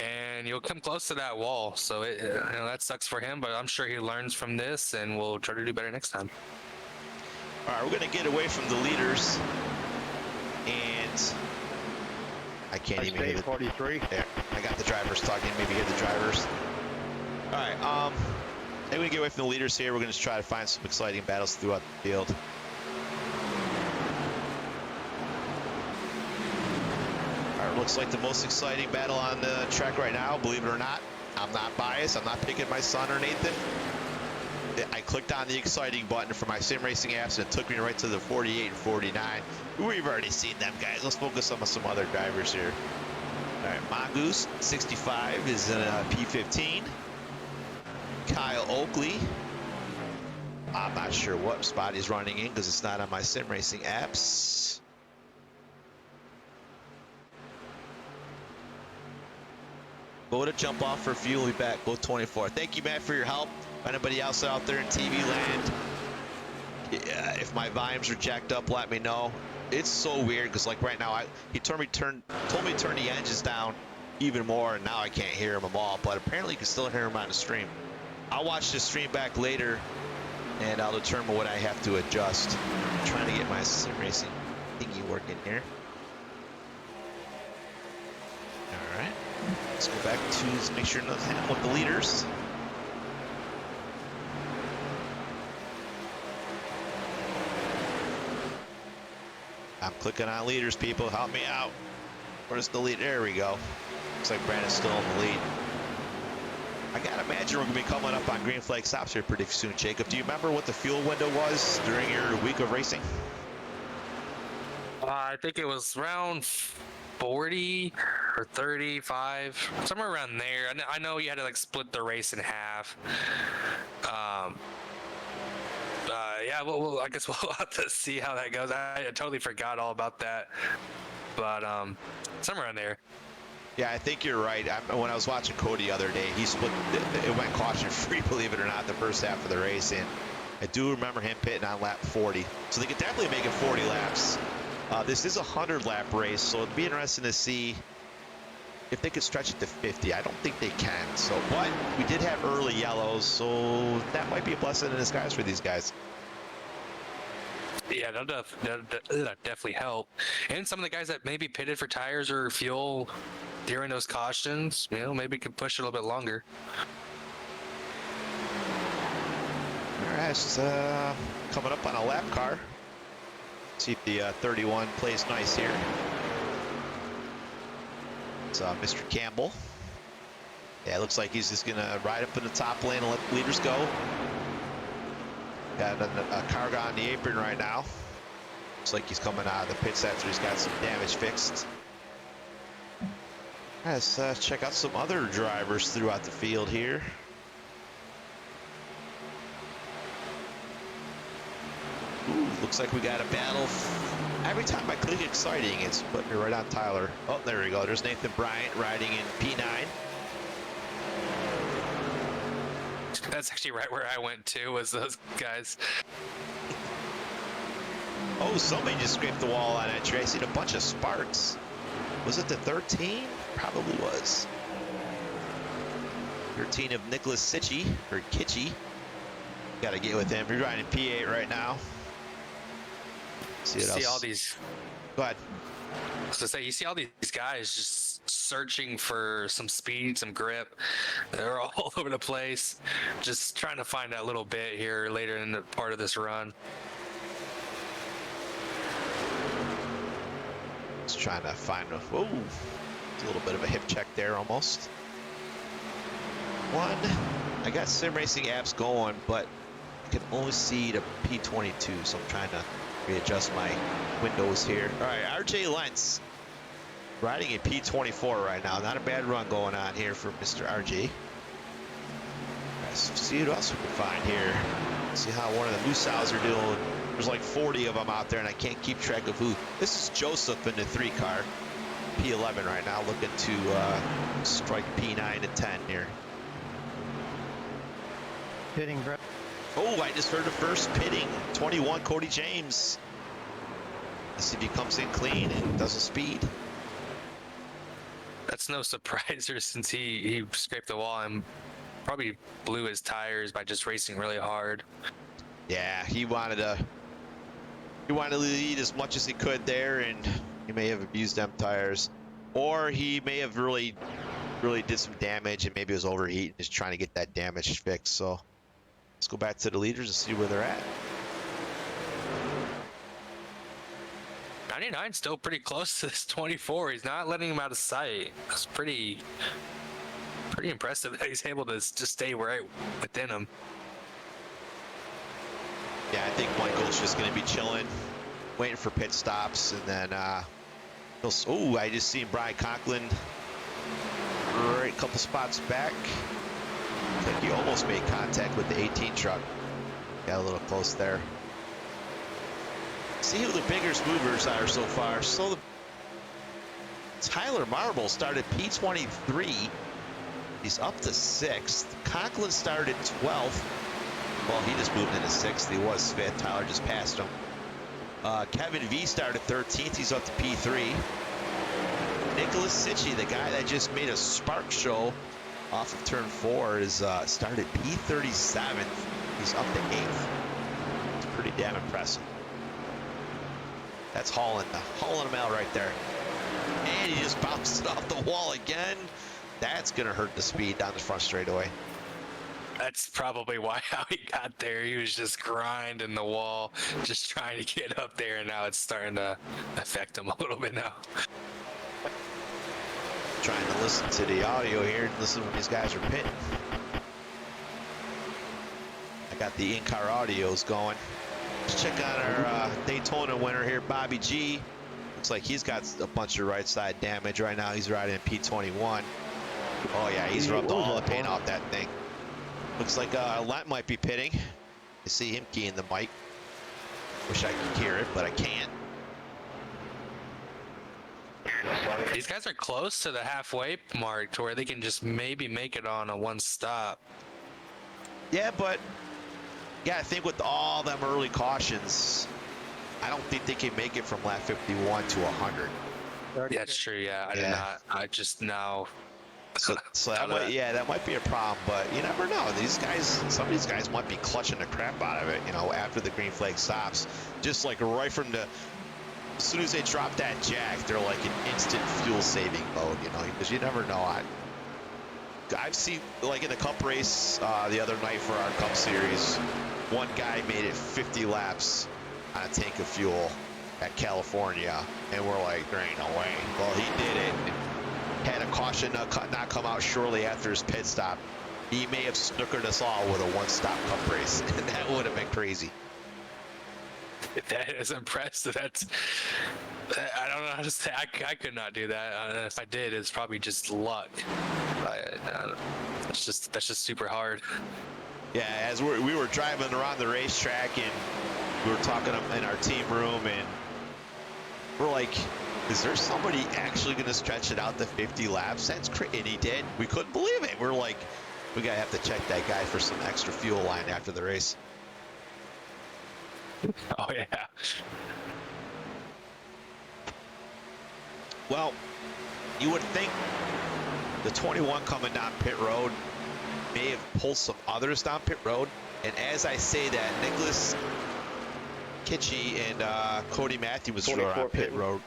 and you'll come close to that wall. So that sucks for him, but I'm sure he learns from this and will try to do better next time. All right, we're going to get away from the leaders and I can't even hear the 43. there. I got the drivers talking. Maybe hear the drivers. All right. Maybe we can get away from the leaders here. We're going to try to find some exciting battles throughout the field. All right. Looks like the most exciting battle on the track right now. Believe it or not, I'm not biased. I'm not picking my son or Nathan. I clicked on the exciting button for my sim racing apps and it took me right to the 48 and 49. We've already seen them guys. Let's focus on some other drivers here. All right, Mongoose 65 is in a P15. Kyle Oakley, I'm not sure what spot he's running in because it's not on my sim racing apps. Go to jump off for fuel. We'll be back. Go 24. Thank you, Matt, for your help. Anybody else out there in TV land, yeah, if my volumes are jacked up, let me know. It's so weird because like right now, he told me to turn the engines down even more, and now I can't hear them all. But apparently, you can still hear them on the stream. I'll watch the stream back later, and I'll determine what I have to adjust. I'm trying to get my sim racing thingy working here. All right, let's go back to make sure nothing's happening with the leaders. I'm clicking on leaders, people. Help me out. Where's the lead? There we go. Looks like Brandon's still in the lead. I gotta imagine we're gonna be coming up on green flag stops here pretty soon, Jacob. Do you remember what the fuel window was during your week of racing? I think it was around 40 or 35, somewhere around there. I know you had to like split the race in half. Yeah, well, I guess we'll have to see how that goes. I totally forgot all about that, but somewhere around there. Yeah, I think you're right. When I was watching Cody the other day, he split. It went caution-free, believe it or not, the first half of the race, and I do remember him pitting on lap 40. So they could definitely make it 40 laps. This is a 100-lap race, so it'd be interesting to see if they could stretch it to 50. I don't think they can. So, but we did have early yellows, so that might be a blessing in disguise for these guys. Yeah, that'll definitely help. And some of the guys that maybe pitted for tires or fuel during those cautions, you know, maybe could push it a little bit longer. All right, so, coming up on a lap car. See if the 31 plays nice here. It's Mr. Campbell. Yeah, it looks like he's just gonna ride up in the top lane and let the leaders go. Got a cargo on the apron right now. Looks like he's coming out of the pits after he's got some damage fixed. Let's check out some other drivers throughout the field here. Ooh, looks like we got a battle. Every time I click exciting, it's putting me right on Tyler. Oh, there we go. There's Nathan Bryant riding in P9. That's actually right where I went to, was those guys. Oh, somebody just scraped the wall on entry. I seen a bunch of sparks. Was it the 13? Probably was. 13 of Nicholas Sitchy, or Kitschy. Got to get with him. He's riding P8 right now. See all these. Go ahead. I was gonna say, you see all these guys just searching for some speed, some grip. They're all over the place, just trying to find that little bit here later in the part of this run. Just trying to find a. Whoa, a little bit of a hip check there, almost. I got sim racing apps going, but I can only see the P22, so I'm trying to readjust my windows here. All right, RJ Lentz riding a P24 right now. Not a bad run going on here for Mr. RJ. Let's see what else we can find here. See how one of the new sows are doing. There's like 40 of them out there, and I can't keep track of who. This is Joseph in the 3 car. P11 right now, looking to strike P9 and 10 here. Pitting. Oh, I just heard the first pitting. 21, Cody James. Let's see if he comes in clean and does a speed. That's no surpriser since he scraped the wall and probably blew his tires by just racing really hard. Yeah, he wanted to lead as much as he could there, and he may have abused them tires. Or he may have really did some damage and maybe it was overheating, just trying to get that damage fixed. So let's go back to the leaders and see where they're at. 99 still pretty close to this 24. He's not letting him out of sight. That's pretty impressive that he's able to just stay right within him. Yeah, I think Michael's just going to be chilling, waiting for pit stops, and then oh, I just seen Brian Conklin right a couple spots back. I think he almost made contact with the 18 truck. Got a little close there. See who the biggest movers are so far. So Tyler Marble started P23. He's up to 6th. Conklin started 12th. Well, he just moved into 6th. He was 5th. Tyler just passed him. Kevin V started 13th. He's up to P3. Nicholas Sitchy, the guy that just made a spark show off of turn 4, is started P37th. He's up to 8th. It's pretty damn impressive. That's hauling him out right there. And he just bounced it off the wall again. That's going to hurt the speed down the front straightaway. That's probably how he got there. He was just grinding the wall, just trying to get up there, and now it's starting to affect him a little bit now. Trying to listen to the audio here and listen when these guys are pitting. I got the in-car audios going. Let's check out our Daytona winner here, Bobby G. Looks like he's got a bunch of right side damage right now. He's riding in P21. Oh yeah, he's rubbed all the paint off that thing. Looks like Lent might be pitting. I see him keying the mic. Wish I could hear it, but I can't. These guys are close to the halfway mark to where they can just maybe make it on a one stop. Yeah, but yeah, I think with all them early cautions, I don't think they can make it from lap 51 to 100. Yeah, that's true. Yeah, I did not. I just now. So that might be a problem, but you never know. These guys, some of these guys might be clutching the crap out of it, you know, after the green flag stops. Just like right from the, as soon as they drop that jack, they're like in instant fuel saving mode, you know, because you never know. I've seen, like in the Cup race the other night for our Cup Series, one guy made it 50 laps on a tank of fuel at California, and we're like, there ain't no way. Well, he did it. Had a caution not come out shortly after his pit stop. He may have snookered us all with a one-stop Cup race, and that would have been crazy. That is impressive. I don't know how to say. I could not do that. If I did, it's probably just luck. That's just super hard. Yeah, as we were driving around the racetrack, and we were talking in our team room, and we're like, is there somebody actually going to stretch it out to 50 laps? That's crazy. And he did. We couldn't believe it. We're like, we got to have to check that guy for some extra fuel line after the race. Oh, yeah. Well, you would think the 21 coming down pit road may have pulled some others down pit road. And as I say that, Nicholas Kitchie and Cody Matthews are on pit road.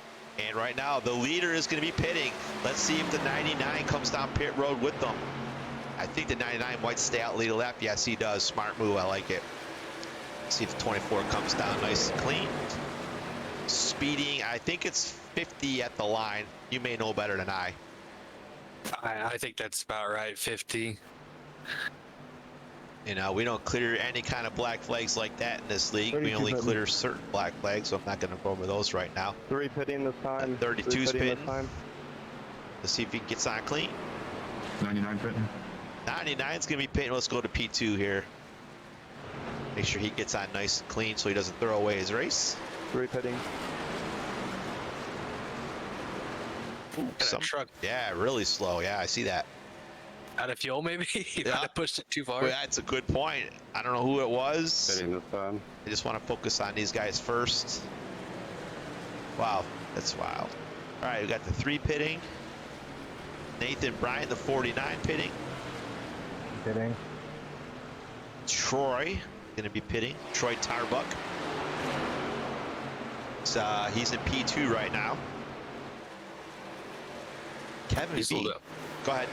And right now, the leader is going to be pitting. Let's see if the 99 comes down pit road with them. I think the 99 might stay out lead a lap. Yes, he does. Smart move. I like it. Let's see if the 24 comes down nice and clean. Speeding, I think it's 50 at the line. You may know better than I. I think that's about right, 50. You know, we don't clear any kind of black flags like that in this league. We only clear certain black flags, so I'm not going to go over those right now. 3 pitting this time. 32's pitting. Let's see if he gets on clean. 99 pitting. 99's going to be pitting. Let's go to P2 here. Make sure he gets on nice and clean so he doesn't throw away his race. 3 pitting. Truck. Yeah, really slow. Yeah, I see that. Out of fuel, maybe? You might have pushed it too far. Well, that's a good point. I don't know who it was. Pitting this time. I just want to focus on these guys first. Wow, that's wild. All right, we got the 3 pitting. Nathan Bryant, the 49 pitting. Pitting. Troy going to be pitting. Troy Tarbuck. He's in P2 right now. Kevin He's a B. little bit. Go ahead.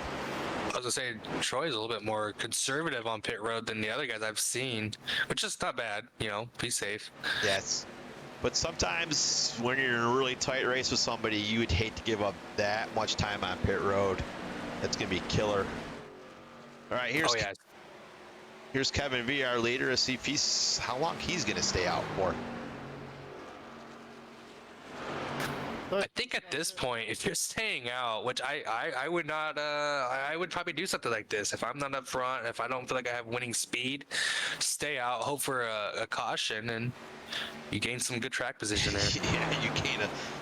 I was gonna say Troy's a little bit more conservative on pit road than the other guys I've seen, which is not bad. You know, be safe. Yes. But sometimes when you're in a really tight race with somebody, you would hate to give up that much time on pit road. That's gonna be killer. All right, here's Kevin V, our leader. Let's see if he's how long he's gonna stay out for. I think at this point, if you're staying out, which I would not, I would probably do something like this. If I'm not up front, if I don't feel like I have winning speed, stay out, hope for a caution, and you gain some good track position there. Yeah,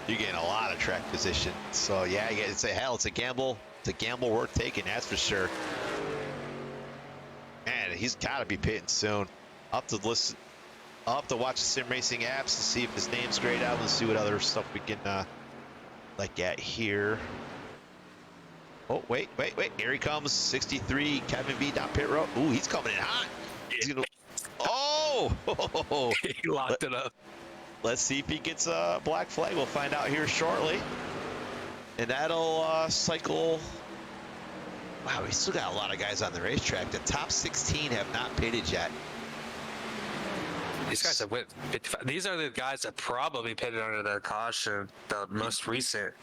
you gain a lot of track position. So yeah, it's a gamble. It's a gamble worth taking, that's for sure. Man, he's got to be pitting soon. I'll have to watch the sim racing apps to see if his name's grayed out and see what other stuff we can look at here. Oh, wait. Here he comes. 63, Kevin V down pit road. Ooh, he's coming in hot. He's gonna... Oh! He locked it up. Let's see if he gets a black flag. We'll find out here shortly. And that'll cycle. Wow, we still got a lot of guys on the racetrack. The top 16 have not pitted yet. These guys have went 55. These are the guys that probably pitted under the caution, the most recent.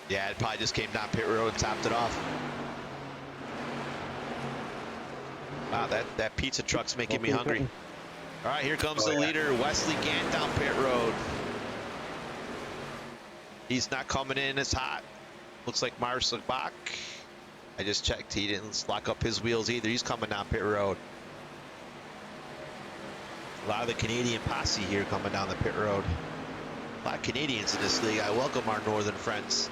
Yeah, it probably just came down pit road and topped it off. Wow, that pizza truck's making me hungry. All right, here comes the leader, Wesley Gant down pit road. He's not coming in as hot. Looks like Marcel Bach. I just checked, he didn't lock up his wheels either. He's coming down pit road. A lot of the Canadian posse here coming down the pit road. A lot of Canadians in this league. I welcome our northern friends.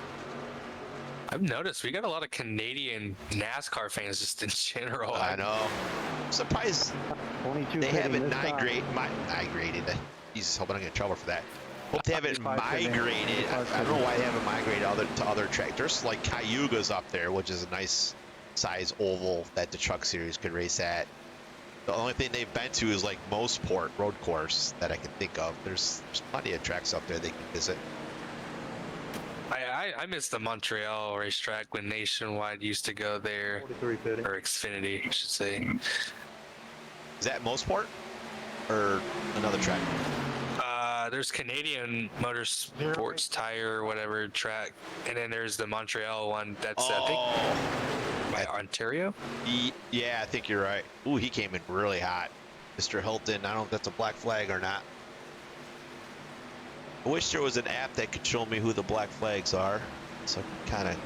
I've noticed we got a lot of Canadian NASCAR fans just in general. I know. I'm surprised they haven't migrated. Jesus, hoping I don't get in trouble for that. Hope they haven't migrated. I don't know why they haven't migrated to other tracks. There's like Cayuga's up there, which is a nice size oval that the truck series could race at. The only thing they've been to is like Mossport road course that I can think of. There's plenty of tracks up there they can visit. I miss the Montreal racetrack when Nationwide used to go there, or Xfinity, I should say. Is that Mossport or another track? There's Canadian Motorsports Tire or whatever track, and then there's the Montreal one. That's I think by Ontario. Yeah, I think you're right. Ooh, he came in really hot, Mr. Hilton. I don't know if that's a black flag or not. I wish there was an app that could show me who the black flags are, so I can kind of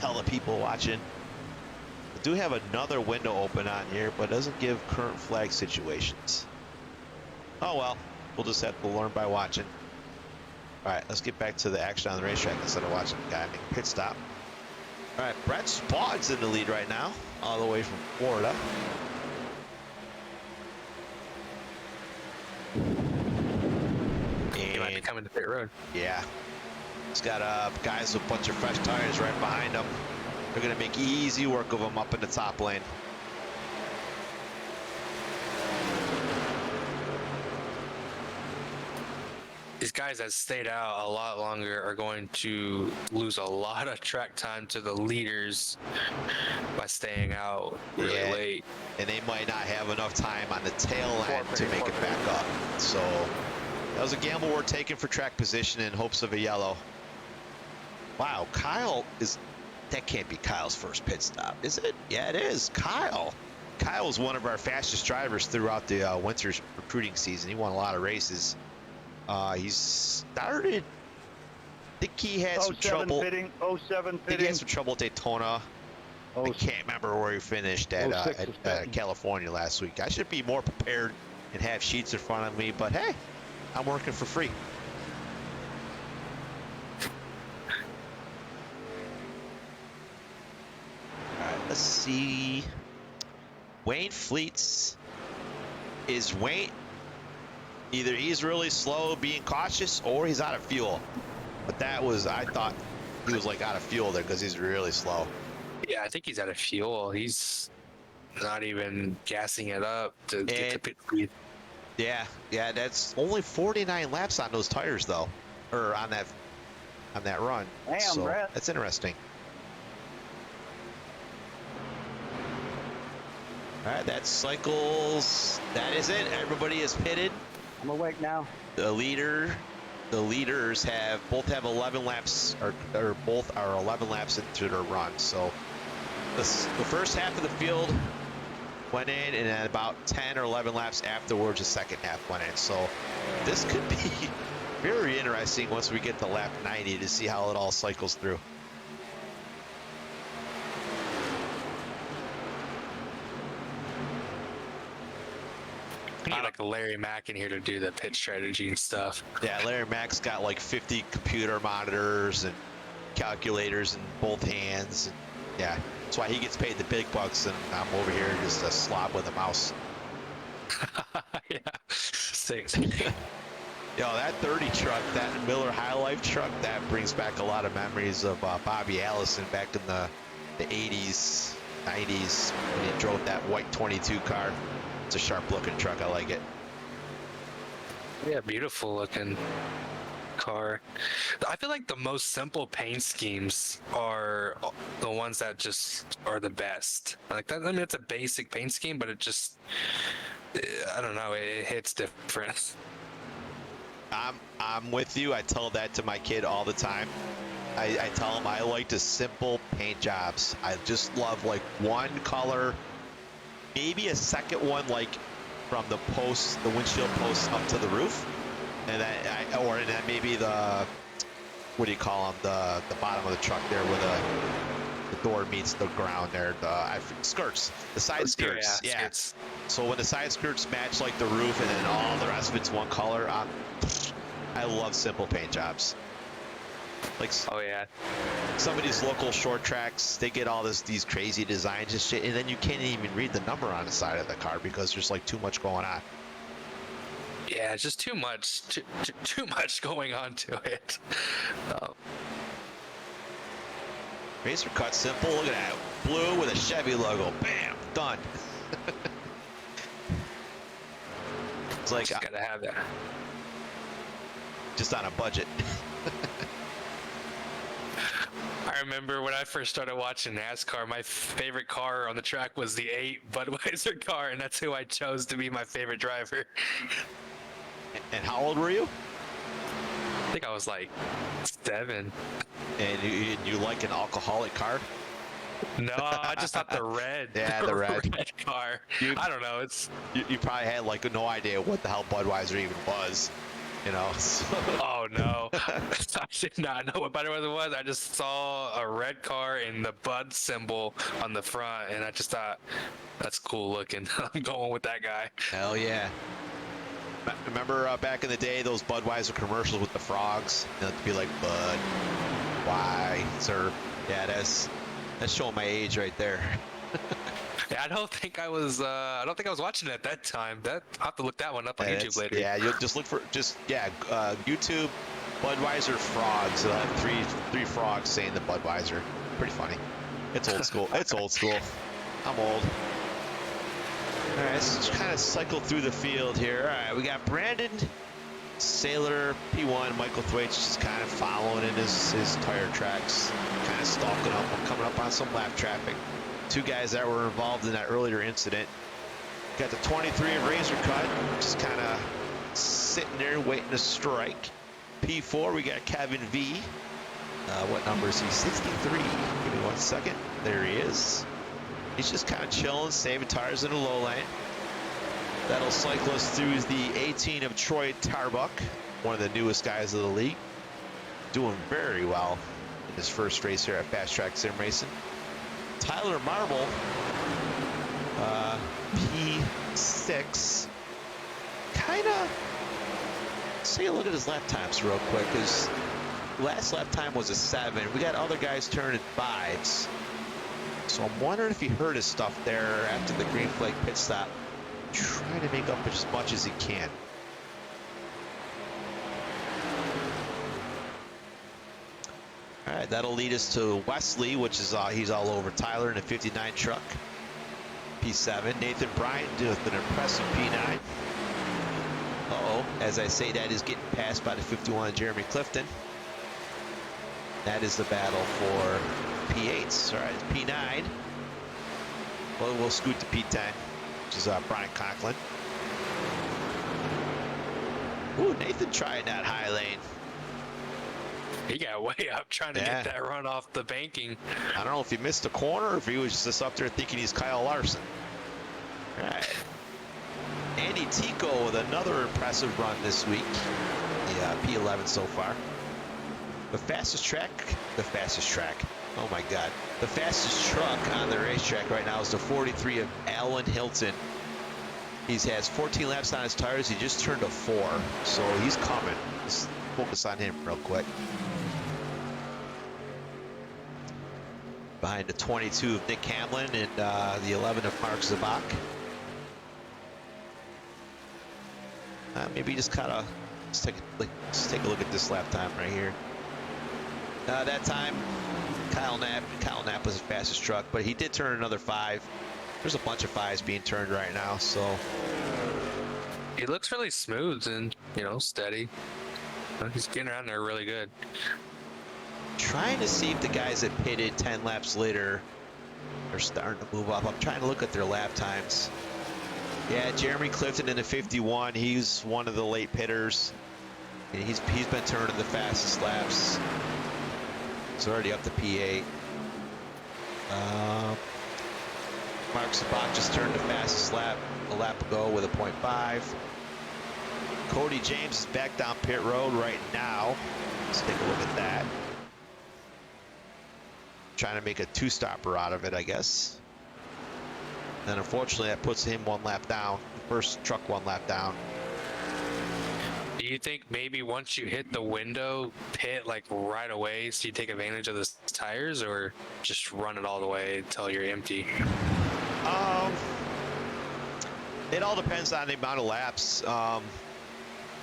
tell the people watching. I do have another window open on here, but it doesn't give current flag situations. Oh well, we'll just have to learn by watching. All right, let's get back to the action on the racetrack instead of watching the guy make a pit stop. All right, Brett Spaug's in the lead right now, all the way from Florida. He might be coming to pit road. Yeah. He's got guys with a bunch of fresh tires right behind him. They're going to make easy work of him up in the top lane. These guys that stayed out a lot longer are going to lose a lot of track time to the leaders by staying out really late. And they might not have enough time on the tail end to make it back up. So that was a gamble we're taking for track position in hopes of a yellow. Wow, Kyle is... That can't be Kyle's first pit stop, is it? Yeah, it is. Kyle. Kyle was one of our fastest drivers throughout the winter's recruiting season. He won a lot of races. He's started... I think he had some trouble. 07 pitting. I think he had some trouble at Daytona. I can't remember where he finished at California last week. I should be more prepared and have sheets in front of me, but hey, I'm working for free. All right, let's see. Wayne Fleets. Is Wayne... Either he's really slow being cautious or he's out of fuel. But that was, I thought he was like out of fuel there because he's really slow. Yeah, I think he's out of fuel. He's not even gassing it up to get to pit speed. Yeah, that's only 49 laps on those tires though, or on that run. Damn, so Brett. that's interesting. All right, that cycles. That is it. Everybody is pitted. I'm awake now. The leaders both have 11 laps, or both are 11 laps into their run. So the first half of the field went in, and then about 10 or 11 laps afterwards, the second half went in. So this could be very interesting once we get to lap 90 to see how it all cycles through. We need like a Larry Mack in here to do the pit strategy and stuff. Yeah, Larry Mack's got like 50 computer monitors and calculators in both hands. And yeah, that's why he gets paid the big bucks, and I'm over here just a slob with a mouse. Yeah, six. Yo, that 30 truck, that Miller High Life truck, that brings back a lot of memories of Bobby Allison back in the 80s, 90s when he drove that white 22 car. It's a sharp-looking truck. I like it. Yeah, beautiful looking car. I feel like the most simple paint schemes are the ones that just are the best. Like that, I mean, it's a basic paint scheme, but it just, I don't know, it hits different. I'm with you. I tell that to my kid all the time. I tell him I like the simple paint jobs. I just love like one color, maybe a second one, like from the post, the windshield post up to the roof, and then maybe the, what do you call them, the bottom of the truck there where the door meets the ground there, skirts, the side skirts. Yeah. Skirts. So when the side skirts match like the roof, and then all the rest of it's one color, I love simple paint jobs. Like, oh yeah, some of these local short tracks, they get all these crazy designs and shit, and then you can't even read the number on the side of the car because there's like too much going on. Yeah, it's just too much, too much going on to it. Racer cut simple. Look at that, blue with a Chevy logo. Bam, done. It's like just gotta have that. Just on a budget. I remember when I first started watching NASCAR, my favorite car on the track was the 8 Budweiser car, and that's who I chose to be my favorite driver. And how old were you? I think I was like 7. And you like an alcoholic car? No, I just thought the red. Yeah, the red car. I don't know. It's you probably had like no idea what the hell Budweiser even was. You know. So. Oh no, I did not know what Budweiser was. I just saw a red car and the Bud symbol on the front, and I just thought that's cool looking. I'm going with that guy. Hell yeah! Remember back in the day those Budweiser commercials with the frogs? It'd be like Bud, why, sir? Yeah, that's showing my age right there. Yeah, I don't think I was watching it at that time. I'll have to look that one up on YouTube later. Yeah, you'll just look for YouTube Budweiser frogs. They'll have three frogs saying the Budweiser. Pretty funny. It's old school. It's old school. I'm old. All right, let's just kind of cycle through the field here. All right, we got Brandon Sailor P1, Michael Thwaites just kind of following in his tire tracks, kind of stalking up, coming up on some lap traffic. Two guys that were involved in that earlier incident. Got the 23 of Razor Cut, just kind of sitting there waiting to strike. P4, we got Kevin V. What number is he? 63. Give me 1 second. There he is. He's just kind of chilling, saving tires in the low lane. That'll cycle us through the 18 of Troy Tarbuck, one of the newest guys of the league. Doing very well in his first race here at Fast Track Sim Racing. Tyler Marble, P6, kind of, let's take a look at his lap times real quick. His last lap time was a 7. We got other guys turning 5s. So I'm wondering if he heard his stuff there after the green flag pit stop. Trying to make up as much as he can. All right, that'll lead us to Wesley, which is he's all over Tyler in a 59 truck. P7. Nathan Bryant with an impressive P9. Uh-oh, as I say that is getting passed by the 51 Jeremy Clifton. That is the battle for P8s. All right, P9. Well, we'll scoot to P10. which is Brian Conklin. Ooh, Nathan trying that high lane. He got way up trying to get that run off the banking. I don't know if he missed a corner or if he was just up there thinking he's Kyle Larson. All right. Andy Tico with another impressive run this week. Yeah, P11 so far. The fastest track. Oh my God. The fastest truck on the racetrack right now is the 43 of Alan Hilton. He has 14 laps on his tires. He just turned a 4, so he's coming. Let's focus on him real quick. Behind the 22 of Nick Hamlin and the 11 of Mark Zabak. Maybe just kind of let's take a look at this lap time right here. That time, Kyle Knapp was the fastest truck, but he did turn another 5. There's a bunch of 5s being turned right now, so he looks really smooth and steady. He's getting around there really good. Trying to see if the guys that pitted 10 laps later are starting to move up. I'm trying to look at their lap times. Yeah, Jeremy Clifton in the 51. He's one of the late pitters. And he's been turning the fastest laps. He's already up to P8. Mark Zabak just turned the fastest lap a lap ago with a 0.5. Cody James is back down pit road right now. Let's take a look at that. Trying to make a 2-stopper out of it, I guess. And unfortunately, that puts him 1 lap down. First truck 1 lap down. Do you think maybe once you hit the window, pit like right away so you take advantage of the tires, or just run it all the way until you're empty? It all depends on the amount of laps.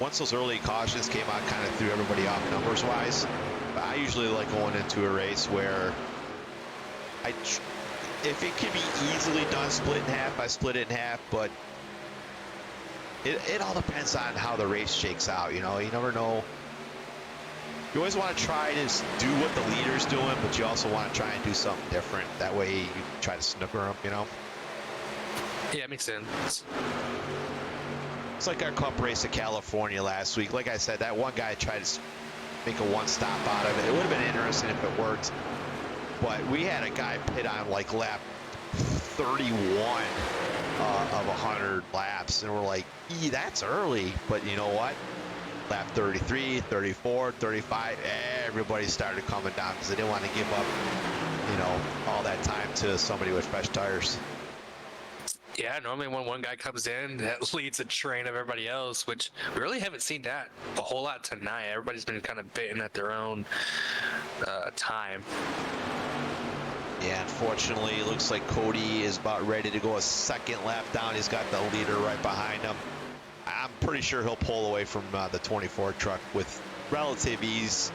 Once those early cautions came out, kind of threw everybody off numbers-wise. But I usually like going into a race where if it can be easily done, split in half, I split it in half. But it all depends on how the race shakes out. You never know. You always want to try to do what the leader's doing, but you also want to try and do something different. That way you try to snooker them, Yeah, it makes sense. It's like our cup race at California last week. Like I said, that one guy tried to make a 1-stop out of it. It would have been interesting if it worked. But we had a guy pit on like lap 31 of 100 laps. And we're like, that's early. But you know what? Lap 33, 34, 35, everybody started coming down because they didn't want to give up, all that time to somebody with fresh tires. Yeah, normally when one guy comes in, that leads a train of everybody else, which we really haven't seen that a whole lot tonight. Everybody's been kind of bitten at their own time. Yeah, unfortunately, it looks like Cody is about ready to go a 2nd lap down. He's got the leader right behind him. I'm pretty sure he'll pull away from the 24 truck with relative ease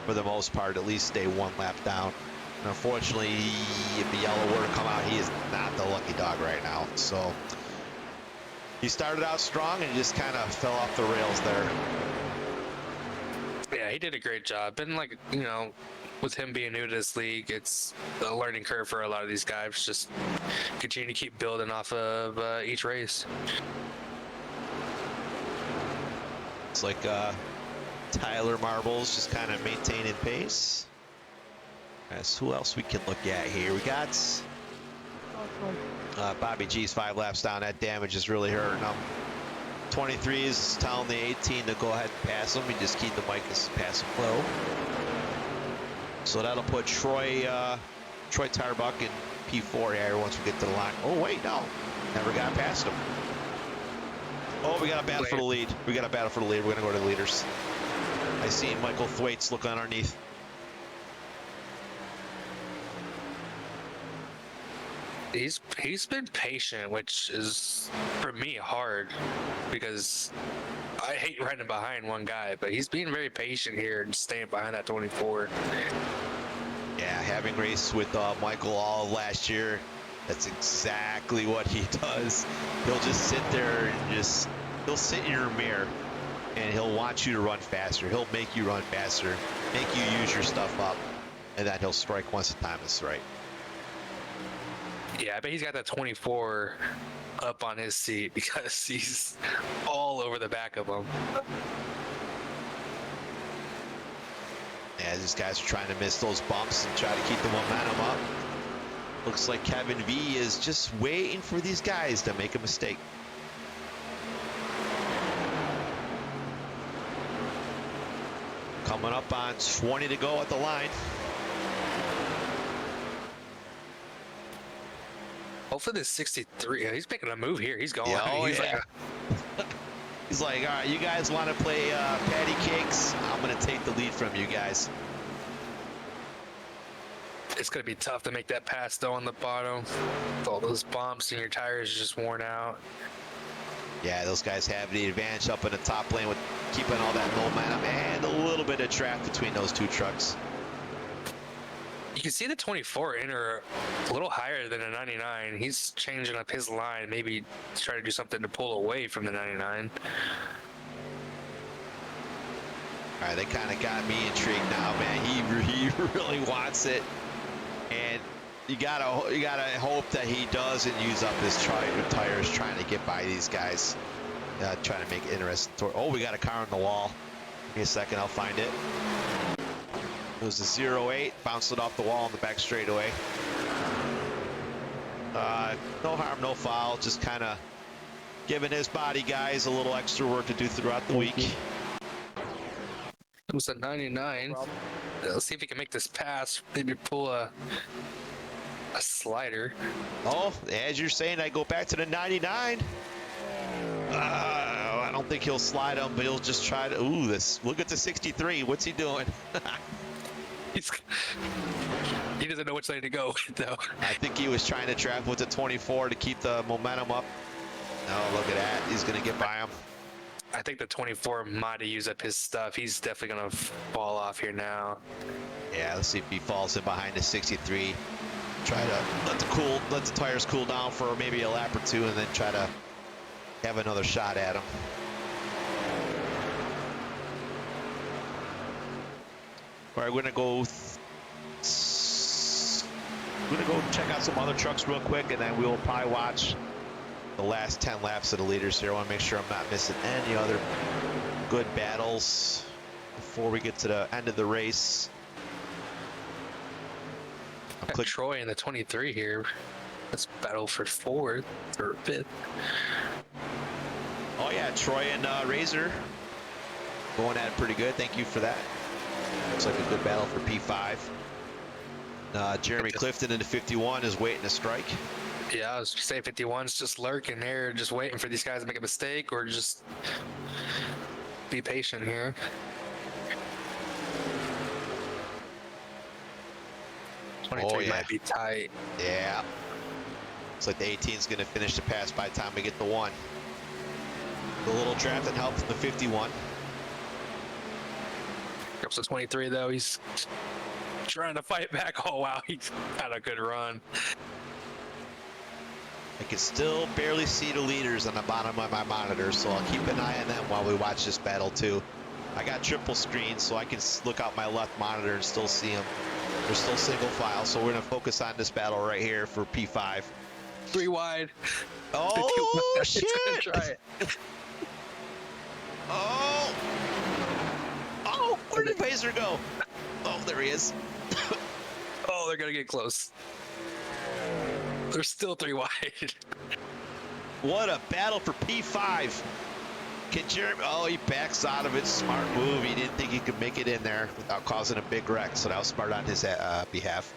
for the most part, at least stay 1 lap down. And unfortunately, if the yellow were to come out, he is not the lucky dog right now. So he started out strong and just kind of fell off the rails there. Yeah, he did a great job. And with him being new to this league, it's a learning curve for a lot of these guys. Just continue to keep building off of each race. It's like Tyler Marbles just kind of maintaining pace. As who else we can look at here? We got Bobby G's 5 laps down. That damage is really hurting him. 23 is telling the 18 to go ahead and pass him. He just keyed the mic as pass and flow. So that'll put Troy Tarbuck in P4 here once we get to the line. Oh wait, no, never got past him. Oh, we got a battle for the lead. We're gonna go to the leaders. I see Michael Thwaites looking underneath. He's been patient, which is for me hard because I hate running behind one guy, but he's being very patient here and staying behind that 24. Yeah, having raced with Michael all of last year, that's exactly what he does. He'll just sit there and he'll sit in your mirror and he'll want you to run faster. He'll make you run faster, make you use your stuff up, and then he'll strike once the time is right. Yeah, I bet he's got that 24 up on his seat because he's all over the back of him. Yeah, these guys are trying to miss those bumps and try to keep the momentum up. Looks like Kevin V is just waiting for these guys to make a mistake. Coming up on 20 to go at the line. Hopefully this 63, he's making a move here. He's going. Yeah, oh, he's yeah. He's like, all right, you guys want to play patty cakes? I'm going to take the lead from you guys. It's going to be tough to make that pass, though, on the bottom. With all those bumps and your tires just worn out. Yeah, those guys have the advantage up in the top lane with keeping all that momentum and a little bit of draft between those two trucks. You can see the 24 enter a little higher than a 99. He's changing up his line, maybe try to do something to pull away from the 99. All right, they kind of got me intrigued now, man. He really wants it, and you gotta hope that he doesn't use up his tires trying to get by these guys, trying to make it interesting. Oh, we got a car on the wall. Give me a second, I'll find it. It was a 08, bounced it off the wall on the back straightaway. No harm, no foul, just kind of giving his body guys a little extra work to do throughout the week. It was a 99. Let's see if he can make this pass. Maybe pull a slider. Oh, as you're saying, I go back to the 99. I don't think he'll slide him, but he'll just try to. Ooh, look at the 63. What's he doing? He doesn't know which lane to go, though. I think he was trying to trap with the 24 to keep the momentum up. Oh, look at that. He's going to get by him. I think the 24 might have used up his stuff. He's definitely going to fall off here now. Yeah, let's see if he falls in behind the 63. Try to let the tires cool down for maybe a lap or two, and then try to have another shot at him. All right, we're gonna go check out some other trucks real quick, and then we'll probably watch the last 10 laps of the leaders here. I want to make sure I'm not missing any other good battles before we get to the end of the race. Got Troy in the 23 here. Let's battle for fourth or fifth. Oh yeah, Troy and Razor going at it pretty good. Thank you for that. Looks like a good battle for P5. Jeremy Clifton in the 51 is waiting to strike. Yeah, I was say 51's just lurking there, just waiting for these guys to make a mistake or just be patient here. Oh, yeah. Might be tight. Yeah. Looks like the 18's going to finish the pass by the time we get the 1. The little draft that helped the 51. Comes to 23 though. He's trying to fight back. Oh wow, he's had a good run. I can still barely see the leaders on the bottom of my monitor, so I'll keep an eye on them while we watch this battle too. I got triple screen, so I can look out my left monitor and still see them. They're still single file, so we're going to focus on this battle right here for P5. 3 wide. Oh, shit! Try it. Oh! Oh, where did Razor go? Oh, there he is. Oh, they're going to get close. They're still 3 wide. What a battle for P5. Can Jeremy, oh, he backs out of it. Smart move. He didn't think he could make it in there without causing a big wreck, so that was smart on his behalf.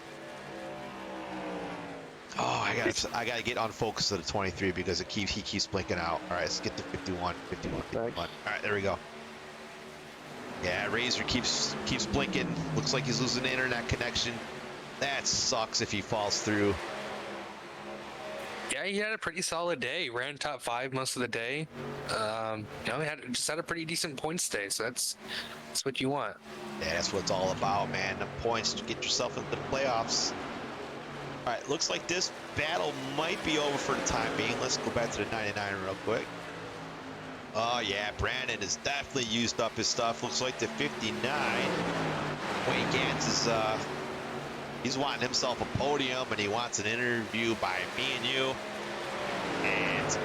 Oh, I gotta get unfocused at the 23 because he keeps blinking out. All right, let's get to 51, 51, 51. All right, there we go. Yeah, Razor keeps blinking. Looks like he's losing the internet connection. That sucks if he falls through. Yeah, he had a pretty solid day. He ran top 5 most of the day. He had a pretty decent points day, so that's what you want. Yeah, that's what it's all about, man. The points to get yourself into the playoffs. All right, looks like this battle might be over for the time being. Let's go back to the 99 real quick. Oh yeah, Brandon has definitely used up his stuff. Looks like the 59. Wayne Gantz is He's wanting himself a podium, and he wants an interview by me and you. And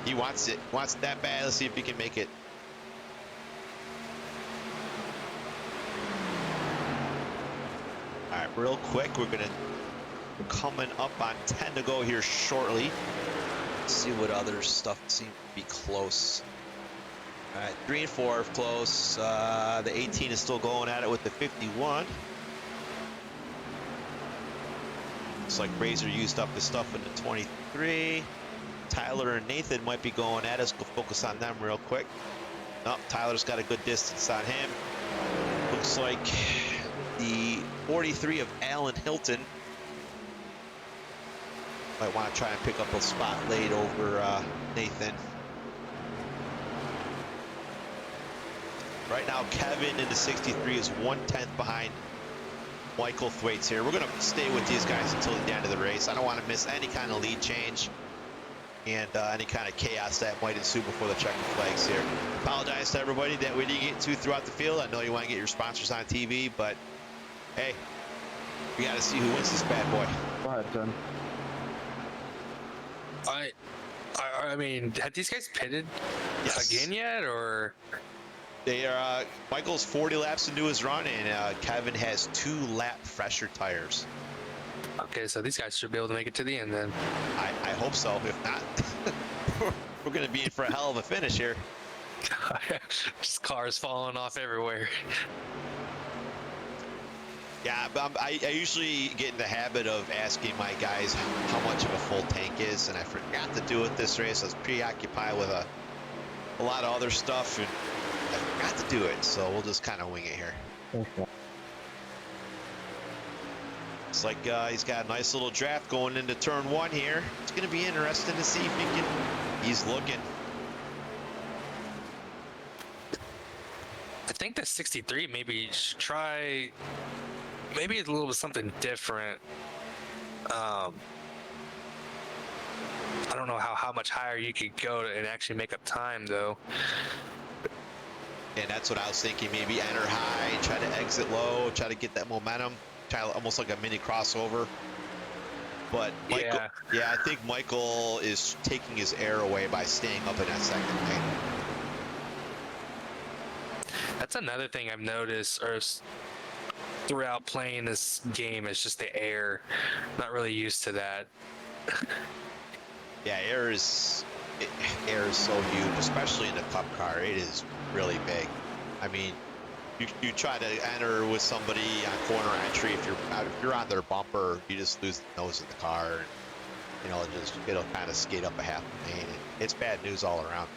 he wants it that bad. Let's see if he can make it. All right, real quick, we're coming up on 10 to go here shortly. Let's see what other stuff seems to be close. All right, 3 and 4 are close. The 18 is still going at it with the 51. Looks like Razor used up his stuff in the 23. Tyler and Nathan might be going at us. Go focus on them real quick. Nope, Tyler's got a good distance on him. Looks like the 43 of Alan Hilton might want to try and pick up a spot late over Nathan. Right now, Kevin in the 63 is 1/10 behind Michael Thwaites here. We're going to stay with these guys until the end of the race. I don't want to miss any kind of lead change and any kind of chaos that might ensue before the checkered flags here. Apologize to everybody that we didn't get to throughout the field. I know you want to get your sponsors on TV, but hey, we got to see who wins this bad boy. Go ahead, Tim. I mean, have these guys pitted again yet, or? They are. Michael's 40 laps into his run, and Kevin has 2 lap fresher tires. Okay, so these guys should be able to make it to the end then. I hope so. If not, we're going to be in for a hell of a finish here. Just cars falling off everywhere. Yeah, but I usually get in the habit of asking my guys how much of a full tank is, and I forgot to do it this race. I was preoccupied with a lot of other stuff, and I forgot to do it, so we'll just kind of wing it here. Okay. It's like he's got a nice little draft going into turn 1 here. It's going to be interesting to see if he can. He's looking. I think the 63 maybe should try maybe a little bit something different. I don't know how much higher you could go and actually make up time though. And that's what I was thinking. Maybe enter high, try to exit low, try to get that momentum, almost like a mini crossover. But Michael, yeah, I think Michael is taking his air away by staying up in that second lane. That's another thing I've noticed throughout playing this game is just the air. Not really used to that. Yeah, air is so huge, especially in the Cup car. It is really big. I mean, you try to enter with somebody on corner entry. If you're on their bumper, you just lose the nose of the car. And, you know, it'll kind of skate up a half lane. It's bad news all around.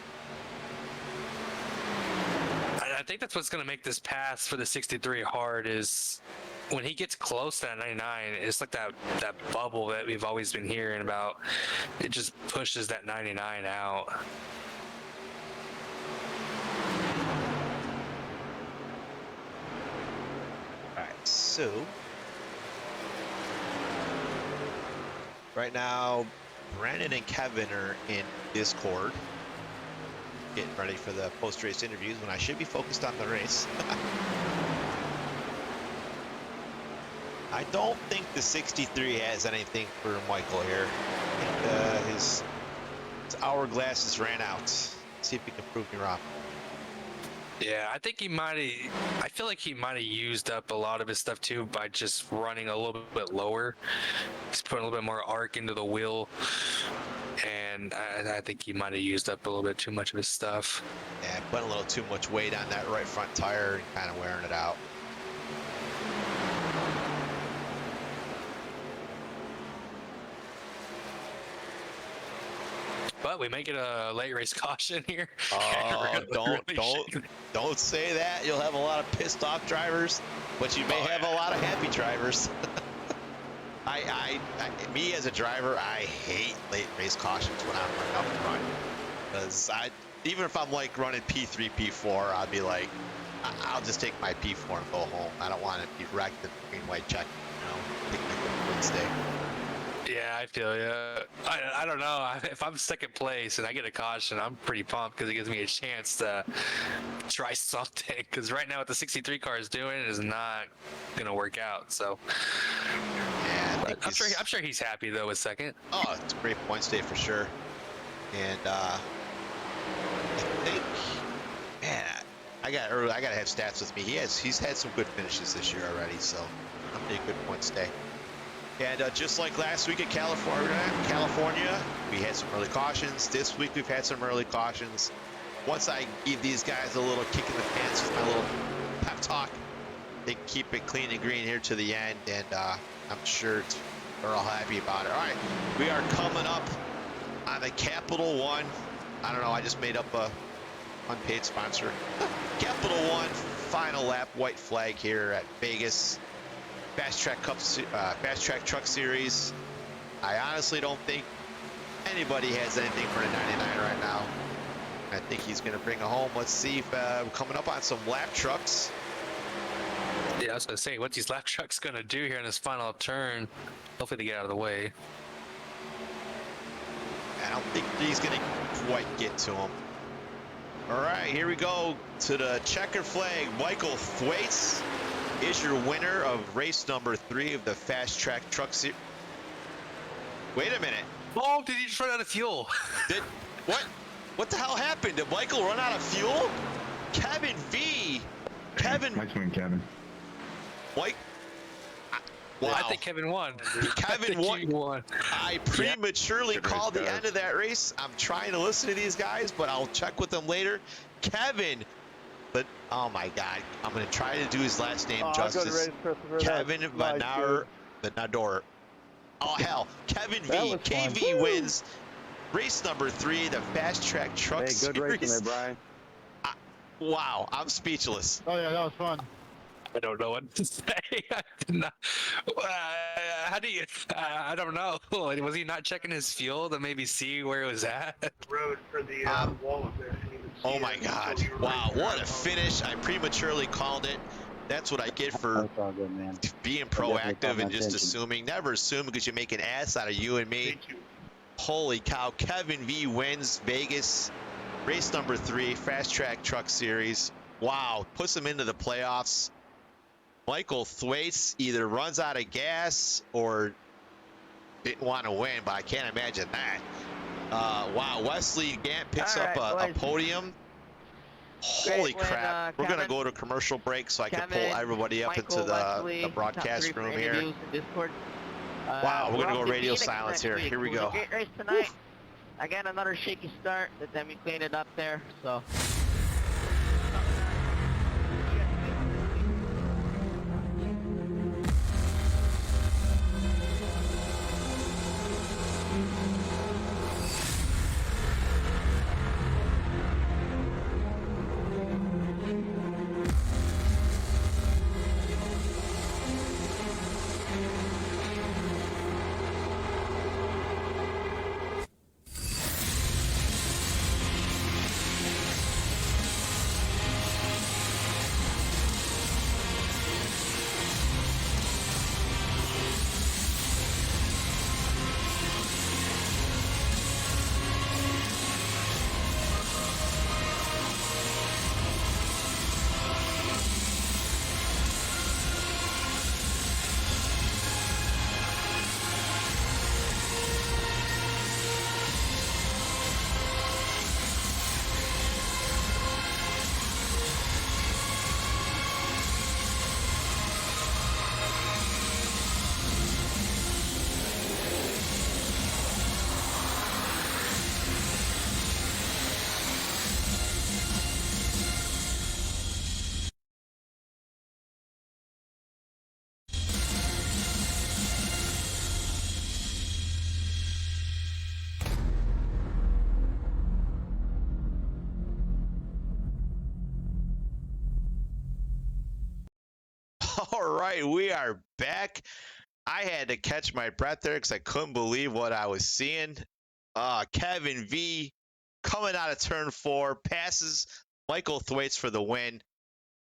I think that's what's going to make this pass for the 63 hard is when he gets close to that 99, it's like that bubble that we've always been hearing about. It just pushes that 99 out. All right, so right now, Brandon and Kevin are in Discord, getting ready for the post-race interviews when I should be focused on the race. I don't think the 63 has anything for Michael here. I think his hourglass has ran out. Let's see if he can prove me wrong. Yeah, I think I feel like he might have used up a lot of his stuff too by just running a little bit lower. He's putting a little bit more arc into the wheel. And I think he might have used up a little bit too much of his stuff. Yeah, putting a little too much weight on that right front tire and kind of wearing it out. But we make it a late race caution here. Oh, don't say that. You'll have a lot of pissed off drivers, but you may have a lot of happy drivers. Me as a driver, I hate late race cautions when I'm running up front, because even if I'm like running P3, P4, I'll be like, I'll just take my P4 and go home. I don't want to be wrecked in green white check, you know, take my good stay. Yeah, feel. Yeah, I don't know. If I'm second place and I get a caution, I'm pretty pumped because it gives me a chance to try something. Because right now, what the 63 car is doing is not gonna work out. So, Yeah, I think I'm sure he's happy though with second. Oh, it's a great points day for sure. And I think, man, I gotta have stats with me. He's had some good finishes this year already, so I'm pretty good points day. And just like last week at California, we had some early cautions. This week we've had some early cautions. Once I give these guys a little kick in the pants with my little pep talk, they keep it clean and green here to the end, and I'm sure they're all happy about it. All right, we are coming up on the Capital One. I don't know, I just made up a unpaid sponsor. Capital One final lap white flag here at Vegas. FastTrack Truck Series. I honestly don't think anybody has anything for the 99 right now. I think he's going to bring it home. Let's see if we're coming up on some lap trucks. Yeah, I was gonna say, what's these lap trucks gonna do here in this final turn? Hopefully they get out of the way. I don't think he's going to quite get to him. All right, here we go to the checker flag. Michael Thwaites is your winner of race number 3 of the FastTrack Truck Series. Wait a minute. Oh, did he just run out of fuel? What? What the hell happened? Did Michael run out of fuel? Kevin V. Nice win, Kevin. Mike. Wow. I think Kevin won. Kevin won. I prematurely called the end of that race. I'm trying to listen to these guys, but I'll check with them later. Kevin. But oh my God, I'm gonna try to do his last name justice. Kevin Vanador. Oh hell, Kevin V. KV wins race number 3, the FastTrack Truck Series. Good racing there, Brian. Wow, I'm speechless. Oh yeah, that was fun. I don't know what to say. I did not, how do you? I don't know. Was he not checking his fuel to maybe see where it was at? Road for the wall up there. Oh my God! Wow, what a finish! I prematurely called it. That's what I get for being proactive and just assuming. Never assume because you make an ass out of you and me. Holy cow! Kevin V wins Vegas race number 3, FastTrack Truck Series. Wow, puts him into the playoffs. Michael Thwaites either runs out of gas or didn't want to win, but I can't imagine that. Wow, Wesley Gant picks up a podium. Holy crap. We're going to go to commercial break so I can pull everybody up into the broadcast room here. Wow, we're going to go radio silence here. Here we go. Great race tonight. I got another shaky start, but then we cleaned it up there, so. All right, we are back. I had to catch my breath there because I couldn't believe what I was seeing. Kevin V coming out of turn 4, passes Michael Thwaites for the win.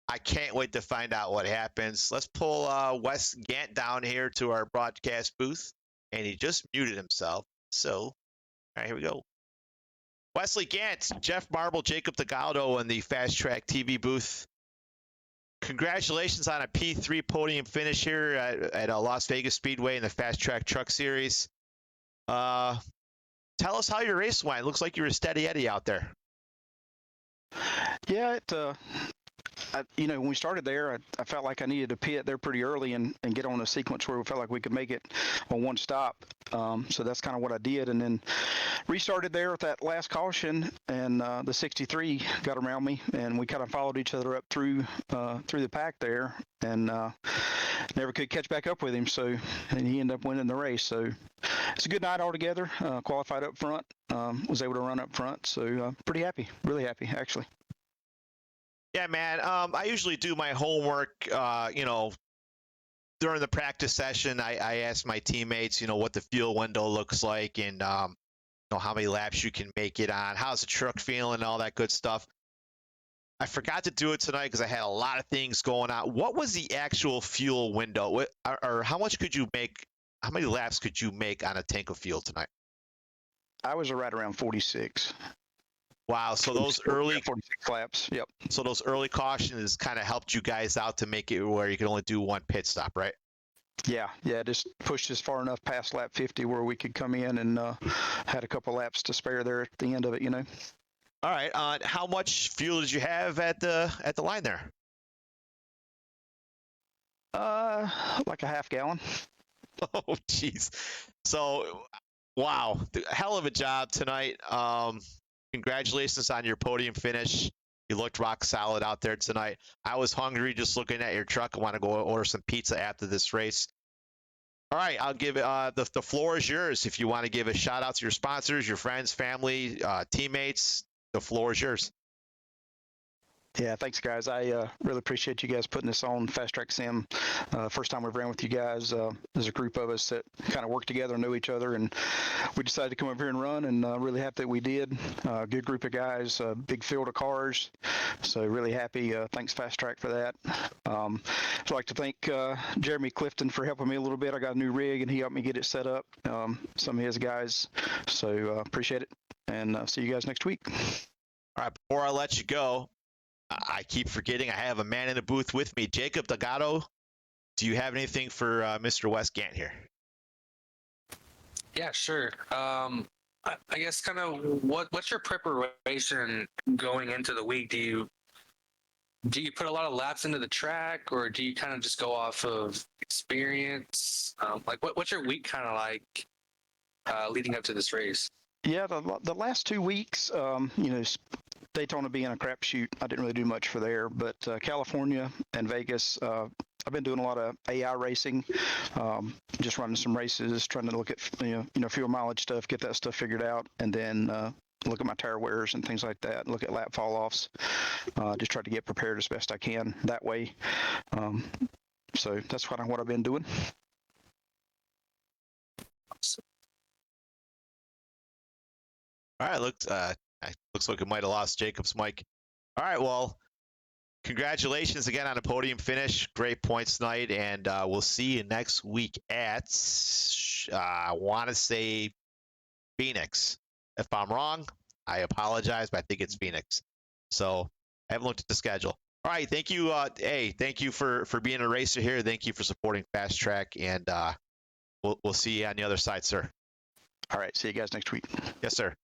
I can't wait to find out what happens. Let's pull Wes Gant down here to our broadcast booth. and he just muted himself. So, all right, here we go. Wesley Gant, Jeff Marble, Jacob Delgado in the Fast Track TV booth. Congratulations on a P3 podium finish here at Las Vegas Speedway in the Fast Track Truck Series. Tell us how your race went. It looks like you were a steady Eddie out there. Yeah, when we started there, I felt like I needed to pit there pretty early and get on a sequence where we felt like we could make it on one stop. So that's kind of what I did, and then restarted there with that last caution, and the 63 got around me, and we kind of followed each other up through the pack there, and never could catch back up with him. So, and he ended up winning the race. So it's a good night altogether. Qualified up front, was able to run up front. So pretty happy, really happy actually. Yeah, man. I usually do my homework, during the practice session. I ask my teammates, what the fuel window looks like and, how many laps you can make it on, how's the truck feeling, and all that good stuff. I forgot to do it tonight because I had a lot of things going on. What was the actual fuel window, or how much could you make? How many laps could you make on a tank of fuel tonight? I was right around 46. Wow, so those early 46 laps. Yep. So those early cautions kind of helped you guys out to make it where you could only do one pit stop, right? Yeah, just pushed us far enough past lap 50 where we could come in and had a couple laps to spare there at the end of it, All right. How much fuel did you have at the line there? Like a half gallon. Oh, jeez. So, wow, hell of a job tonight. Congratulations on your podium finish. You looked rock solid out there tonight. I was hungry just looking at your truck. I want to go order some pizza after this race. All right, I'll give it. The floor is yours. If you want to give a shout out to your sponsors, your friends, family, teammates, the floor is yours. Yeah, thanks, guys. I really appreciate you guys putting this on Fast Track Sim. First time we've ran with you guys. There's a group of us that kind of work together, know each other, and we decided to come over here and run, and really happy that we did. Good group of guys, big field of cars, so really happy. Thanks, Fast Track, for that. I'd like to thank Jeremy Clifton for helping me a little bit. I got a new rig, and he helped me get it set up, some of his guys, so appreciate it, and see you guys next week. All right, before I let you go, I keep forgetting I have a man in the booth with me. Jacob Delgado, do you have anything for Mr. Wes Gant here? Yeah, sure. I guess kind of what's your preparation going into the week? Do you put a lot of laps into the track, or do you kind of just go off of experience? What's your week kind of like leading up to this race? Yeah, the last 2 weeks, Daytona being a crapshoot, I didn't really do much for there, but California and Vegas, I've been doing a lot of AI racing, just running some races, trying to look at fuel mileage stuff, get that stuff figured out, and then look at my tire wears and things like that, look at lap fall offs, just try to get prepared as best I can that way. So that's kind of what I've been doing. All right, looks like we might have lost Jacob's mic. All right, well, congratulations again on a podium finish. Great points tonight, and we'll see you next week at, I want to say, Phoenix. If I'm wrong, I apologize, but I think it's Phoenix. So I haven't looked at the schedule. All right, thank you. Thank you for being a racer here. Thank you for supporting Fast Track, and we'll see you on the other side, sir. All right, see you guys next week. Yes, sir.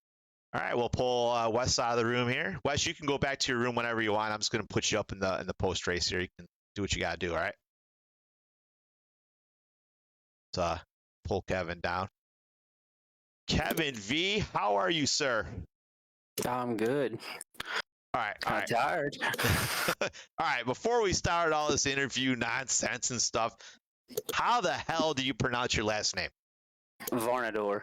All right, we'll pull Wes out of the room here. Wes, you can go back to your room whenever you want. I'm just going to put you up in the post race here. You can do what you got to do. All right. Let's pull Kevin down. Kevin V, how are you, sir? I'm good. All right. I'm tired. All right. Before we start all this interview nonsense and stuff, how the hell do you pronounce your last name? Varnador.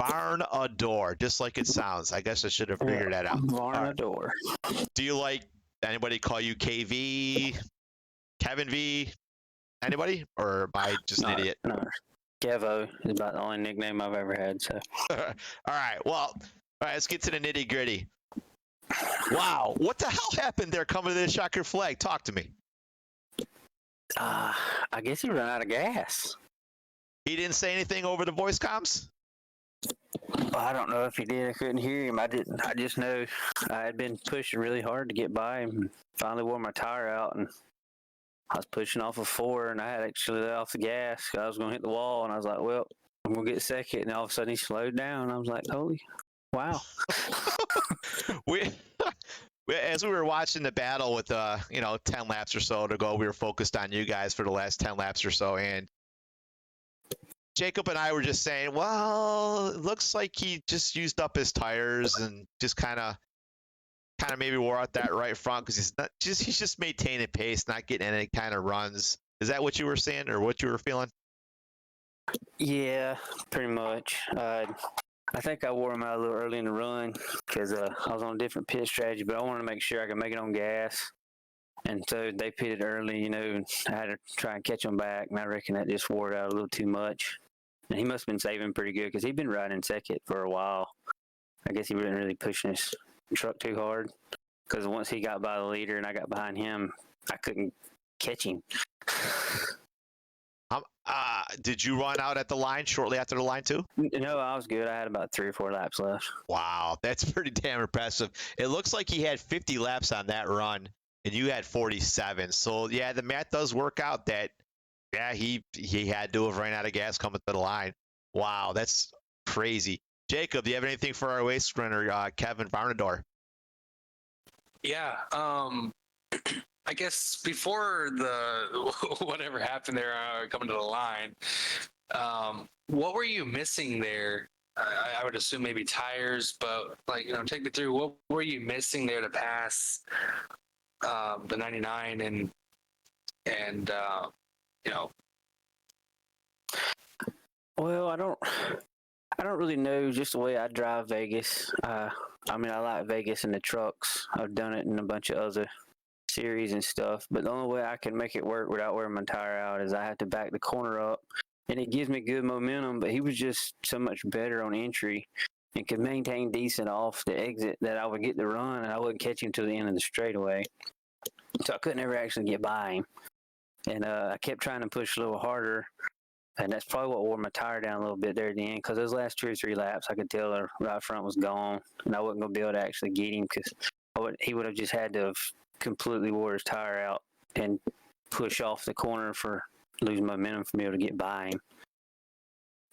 Varnador, just like it sounds. I guess I should have figured that out. Varnador. Right. Do you like anybody call you KV, Kevin V, anybody, or am I just an idiot? No. Kevo is about the only nickname I've ever had. So. All right. Well, all right. Let's get to the nitty gritty. Wow, what the hell happened there coming to the Shocker Flag? Talk to me. I guess he ran out of gas. He didn't say anything over the voice comms? I don't know if he did. I couldn't hear him. I didn't. I just know I had been pushing really hard to get by him. Finally wore my tire out, and I was pushing off of 4, and I had actually let off the gas. I was going to hit the wall, and I was like, well, I'm going to get second. And all of a sudden he slowed down. I was like, holy, wow. As we were watching the battle with 10 laps or so to go, we were focused on you guys for the last 10 laps or so, and Jacob and I were just saying, well, it looks like he just used up his tires and just kind of maybe wore out that right front because he's just maintaining pace, not getting any kind of runs. Is that what you were saying or what you were feeling? Yeah, pretty much. I think I wore him out a little early in the run because I was on a different pit strategy, but I wanted to make sure I could make it on gas. And so they pitted early, and I had to try and catch them back, and I reckon that just wore it out a little too much. And he must have been saving pretty good because he'd been riding second for a while. I guess he wasn't really pushing his truck too hard because once he got by the leader and I got behind him, I couldn't catch him. Did you run out at the line shortly after the line too? No, I was good. I had about 3 or 4 laps left. Wow, that's pretty damn impressive. It looks like he had 50 laps on that run, and you had 47. So yeah, the math does work out that he had to have run out of gas coming to the line. Wow, that's crazy. Jacob, do you have anything for our race runner, Kevin Varnador? Yeah, I guess before the whatever happened there coming to the line, what were you missing there? I would assume maybe tires, but take me through what were you missing there to pass the 99 and Well, I don't really know just the way I drive Vegas. I like Vegas in the trucks. I've done it in a bunch of other series and stuff, but the only way I can make it work without wearing my tire out is I have to back the corner up, and it gives me good momentum, but he was just so much better on entry and could maintain decent off the exit that I would get the run, and I wouldn't catch him to the end of the straightaway. So I couldn't ever actually get by him. And I kept trying to push a little harder, and that's probably what wore my tire down a little bit there at the end, because those last 2 or 3 laps, I could tell the right front was gone, and I wasn't going to be able to actually get him because he would have just had to have completely wore his tire out and push off the corner for losing momentum for me to get by him.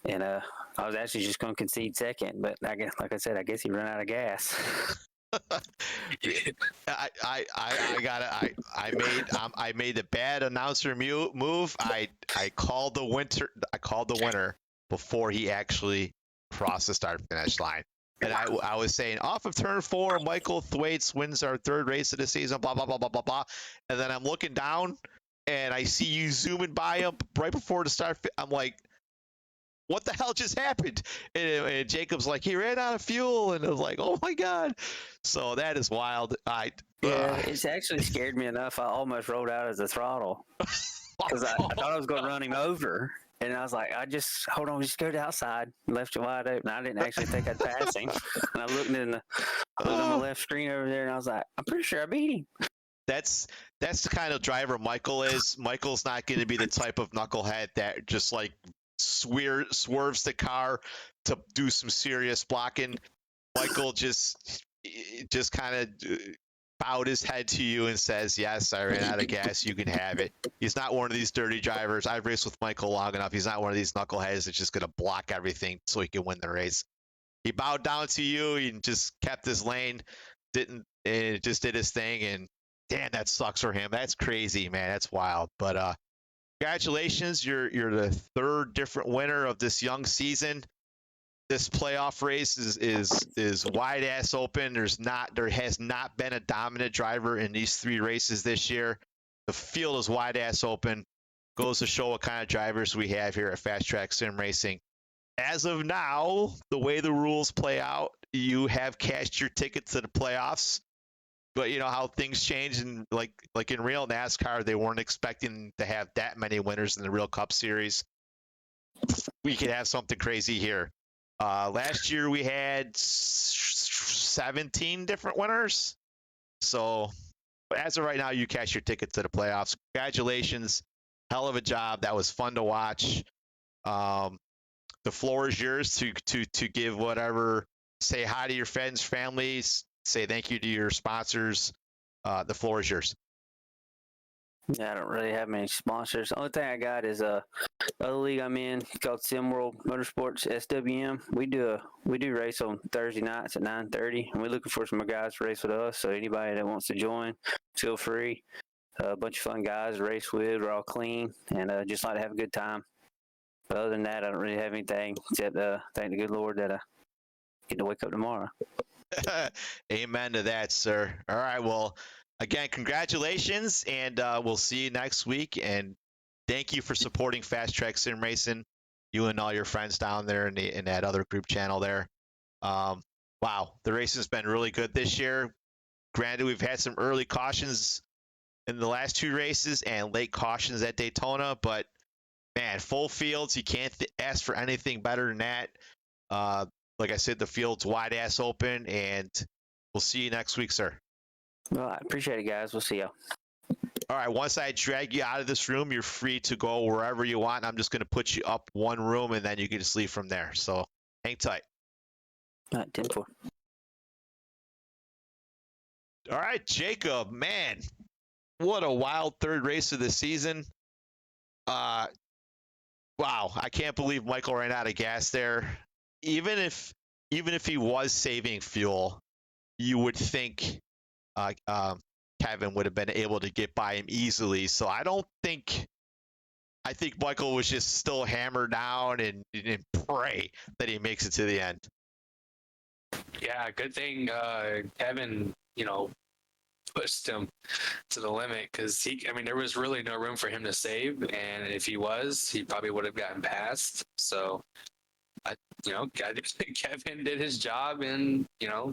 And I was actually just going to concede second, but I guess, like I said, I guess he ran out of gas. I made a bad announcer move. I called the winner before he actually crossed the start finish line. And I was saying, off of turn 4, Michael Thwaites wins our 3rd race of the season, blah, blah, blah, blah, blah, blah. And then I'm looking down, and I see you zooming by him right before the start. I'm like, what the hell just happened? And Jacob's like, he ran out of fuel. And I was like, oh, my God. So that is wild. It's actually scared me enough. I almost rolled out of the throttle because I thought I was going to run him over. And I was like, hold on, just go to the outside. Left it wide open. I didn't actually think I'd pass him. And I looked on the left screen over there, and I was like, I'm pretty sure I beat him. That's the kind of driver Michael is. Michael's not going to be the type of knucklehead that just swerves the car to do some serious blocking. Michael just kind of bowed his head to you and says, yes, I ran out of gas, you can have it. He's not one of these dirty drivers. I've raced with Michael long enough. He's not one of these knuckleheads that's just going to block everything so he can win the race. He bowed down to you and just kept his lane, just did his thing, and damn, that sucks for him. That's crazy, man. That's wild. But congratulations, you're the 3rd different winner of this young season. This playoff race is wide ass open. There has not been a dominant driver in these 3 races this year. The field is wide ass open. Goes to show what kind of drivers we have here at Fast Track Sim Racing. As of now, the way the rules play out, you have cashed your ticket to the playoffs. But you know how things change, and like in real NASCAR, they weren't expecting to have that many winners in the Real Cup Series. We could have something crazy here. Last year we had 17 different winners. So as of right now, you cash your ticket to the playoffs. Congratulations. Hell of a job. That was fun to watch. The floor is yours to give whatever. Say hi to your friends, families. Say thank you to your sponsors. The floor is yours. Yeah, I don't really have many sponsors. The only thing I got is the other league I'm in called SimWorld Motorsports SWM. We do race on Thursday nights at 9:30, and we're looking for some guys to race with us. So anybody that wants to join, feel free. A bunch of fun guys to race with. We're all clean and just like to have a good time. But other than that, I don't really have anything except thank the good Lord that I get to wake up tomorrow. Amen to that, sir. All right. Well, again, congratulations, and we'll see you next week. And thank you for supporting Fast Track Sim Racing, you and all your friends down there in that other group channel there. Wow, the racing's been really good this year. Granted, we've had some early cautions in the last 2 races and late cautions at Daytona, but man, full fields, you can't ask for anything better than that. Like I said, the field's wide ass open, and we'll see you next week, sir. Well, I appreciate it, guys. We'll see y'all. All right, once I drag you out of this room, you're free to go wherever you want. I'm just going to put you up one room, and then you can just leave from there. So hang tight. All right, 10-4. All right, Jacob, man, what a wild third race of the season. Wow, I can't believe Michael ran out of gas there. Even if he was saving fuel, you would think Kevin would have been able to get by him easily. So I think Michael was just still hammered down and pray that he makes it to the end. Yeah, good thing Kevin, pushed him to the limit, because there was really no room for him to save, and if he was, he probably would have gotten past. So Kevin did his job and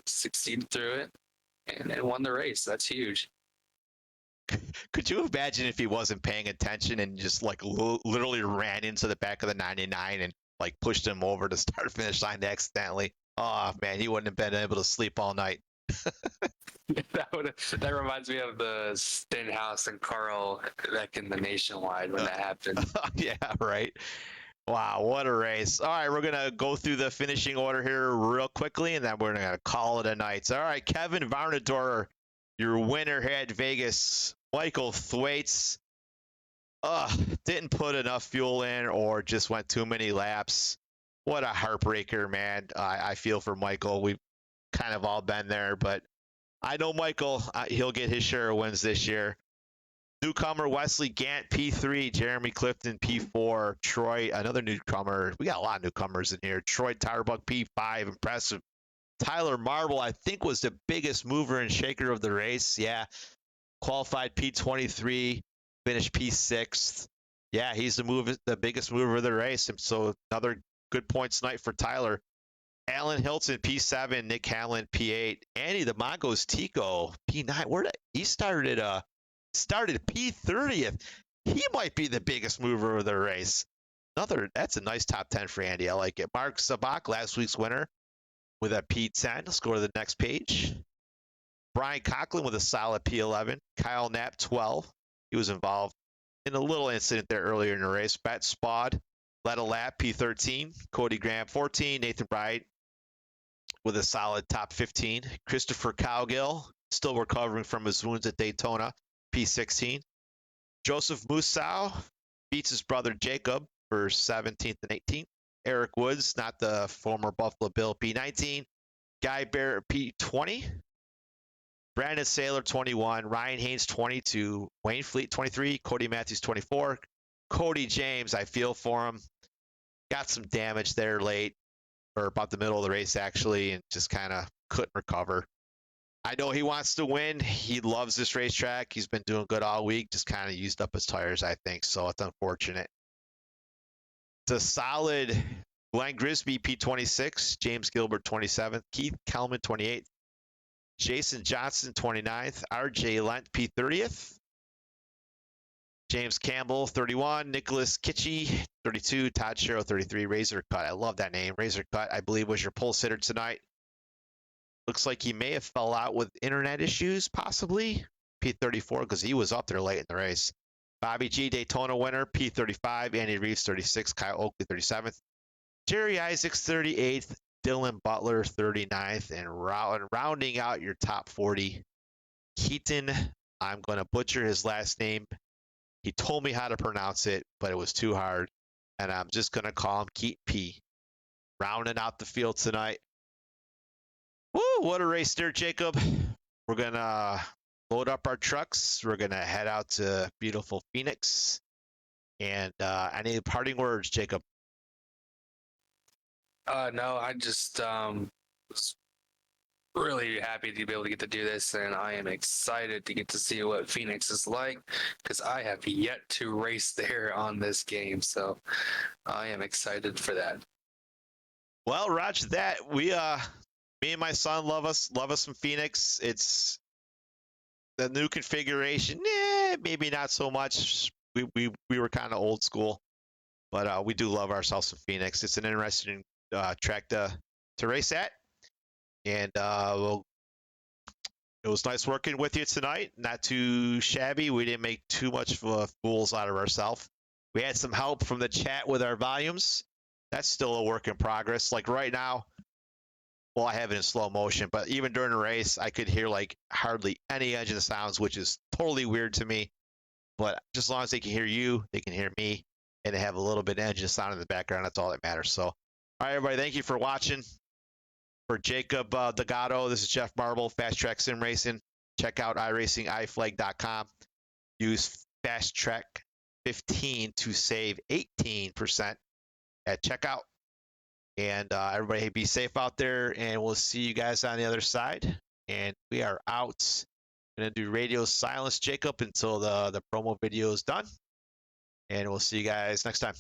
succeeded through it and won the race. That's huge. Could you imagine if he wasn't paying attention and just literally ran into the back of the 99 and pushed him over to start finish line accidentally? Oh man, he wouldn't have been able to sleep all night. That reminds me of the Stenhouse and Carl back in the Nationwide when that happened. Yeah, right. Wow, what a race. All right, we're going to go through the finishing order here real quickly, and then we're going to call it a night. All right, Kevin Varnador, your winner here at Vegas. Michael Thwaites didn't put enough fuel in or just went too many laps. What a heartbreaker, man. I feel for Michael. We've kind of all been there, but I know Michael, he'll get his share of wins this year. Newcomer Wesley Gant, P3. Jeremy Clifton, P4. Troy, another newcomer. We got a lot of newcomers in here. Troy Tirebuck, P5. Impressive. Tyler Marble, I think, was the biggest mover and shaker of the race. Yeah. Qualified P23. Finished P6. Yeah, he's the biggest mover of the race. And so another good points night for Tyler. Alan Hilton, P7. Nick Hallen, P8. Andy the Mongo's Tico, P9. He started P30th. He might be the biggest mover of the race. That's a nice top 10 for Andy. I like it. Mark Sabak, last week's winner, with a P10. Let's go to the next page. Brian Conklin with a solid P11. Kyle Knapp, 12. He was involved in a little incident there earlier in the race. Bet Spod led a lap, P13. Cody Graham, 14. Nathan Bright with a solid top 15. Christopher Cowgill, still recovering from his wounds at Daytona, P16. Joseph Musau beats his brother Jacob for 17th and 18th. Eric Woods, not the former Buffalo Bill, P19. Guy Barrett, P20. Brandon Saylor, 21. Ryan Haynes, 22. Wayne Fleet, 23. Cody Matthews, 24. Cody James, I feel for him. Got some damage there late, or about the middle of the race, actually, and just kind of couldn't recover. I know he wants to win. He loves this racetrack. He's been doing good all week. Just kind of used up his tires, I think. So it's unfortunate. It's a solid Glenn Grisby, P26. James Gilbert, 27th. Keith Kelman, 28th. Jason Johnson, 29th. RJ Lent, P30th. James Campbell, 31. Nicholas Kitchie, 32. Todd Sherrill, 33. Razor Cut. I love that name. Razor Cut, I believe, was your pole sitter tonight. Looks like he may have fell out with internet issues, possibly. P34, because he was up there late in the race. Bobby G, Daytona winner, P35, Andy Reeves 36, Kyle Oakley 37th, Jerry Isaacs 38th, Dylan Butler 39th, and rounding out your top 40, Keaton, I'm going to butcher his last name. He told me how to pronounce it, but it was too hard, and I'm just going to call him Keaton P. Rounding out the field tonight. Woo, what a race there, Jacob. We're going to load up our trucks. We're going to head out to beautiful Phoenix. And any parting words, Jacob? No, I just was really happy to be able to get to do this, and I am excited to get to see what Phoenix is like, because I have yet to race there on this game, so I am excited for that. Well, Roger that. We me and my son love us some Phoenix. It's the new configuration, maybe not so much. We were kind of old school, but we do love ourselves some Phoenix. It's an interesting track to race at, and it was nice working with you tonight. Not too shabby. We didn't make too much fools out of ourselves. We had some help from the chat with our volumes. That's still a work in progress. Like right now, well, I have it in slow motion, but even during the race, I could hear like hardly any engine sounds, which is totally weird to me. But just as long as they can hear you, they can hear me, and they have a little bit of engine sound in the background. That's all that matters. So, all right, everybody, thank you for watching. For Jacob Delgado, this is Jeff Marble, Fast Track Sim Racing. Check out iRacingIFlag.com. Use FastTrack 15 to save 18% at checkout. And everybody be safe out there, and we'll see you guys on the other side. And we are out. Going to do radio silence, Jacob, until the promo video is done. And we'll see you guys next time.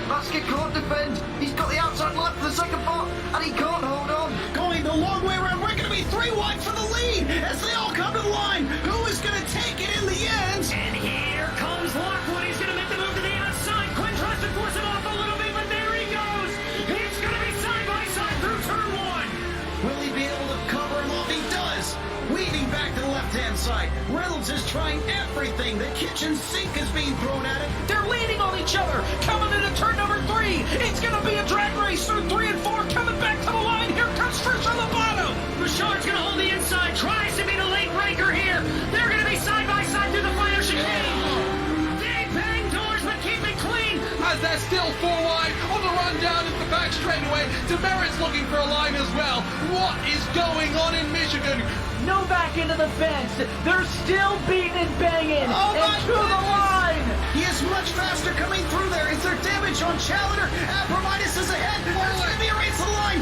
Basket can't defend. He's got the outside left for the second part, and he can't hold on. Going the long way around. We're going to be 3 wide for the lead as they all come to the line. Who is going to take it in the end? And here comes Lockwood. He's going to make the move to the outside. Quinn tries to force it off a little bit, but there he goes. It's going to be side by side through turn 1. Will he be able to cover him off? He does. Weaving back to the left-hand side. Reynolds is trying everything. The kitchen sink is being thrown at it. They're leaning on each other. Coming into turn number 3. It's going to be a drag race through 3 and 4. Coming back to the line. Here comes Frisch on the bottom. Bouchard's going to hold the inside. Tries to be the late breaker here. They're going to be side by side through the final chicane. They bang doors, but keep it clean. As they're still 4 wide on the run down into the back straightaway. Demerit's looking for a line as well. What is going on in Michigan? No back into the fence. They're still beating and banging. Oh and my to the line. He is much faster coming through there. Is there damage on Challenger? Abramitis is ahead. There's going to be a race to the line.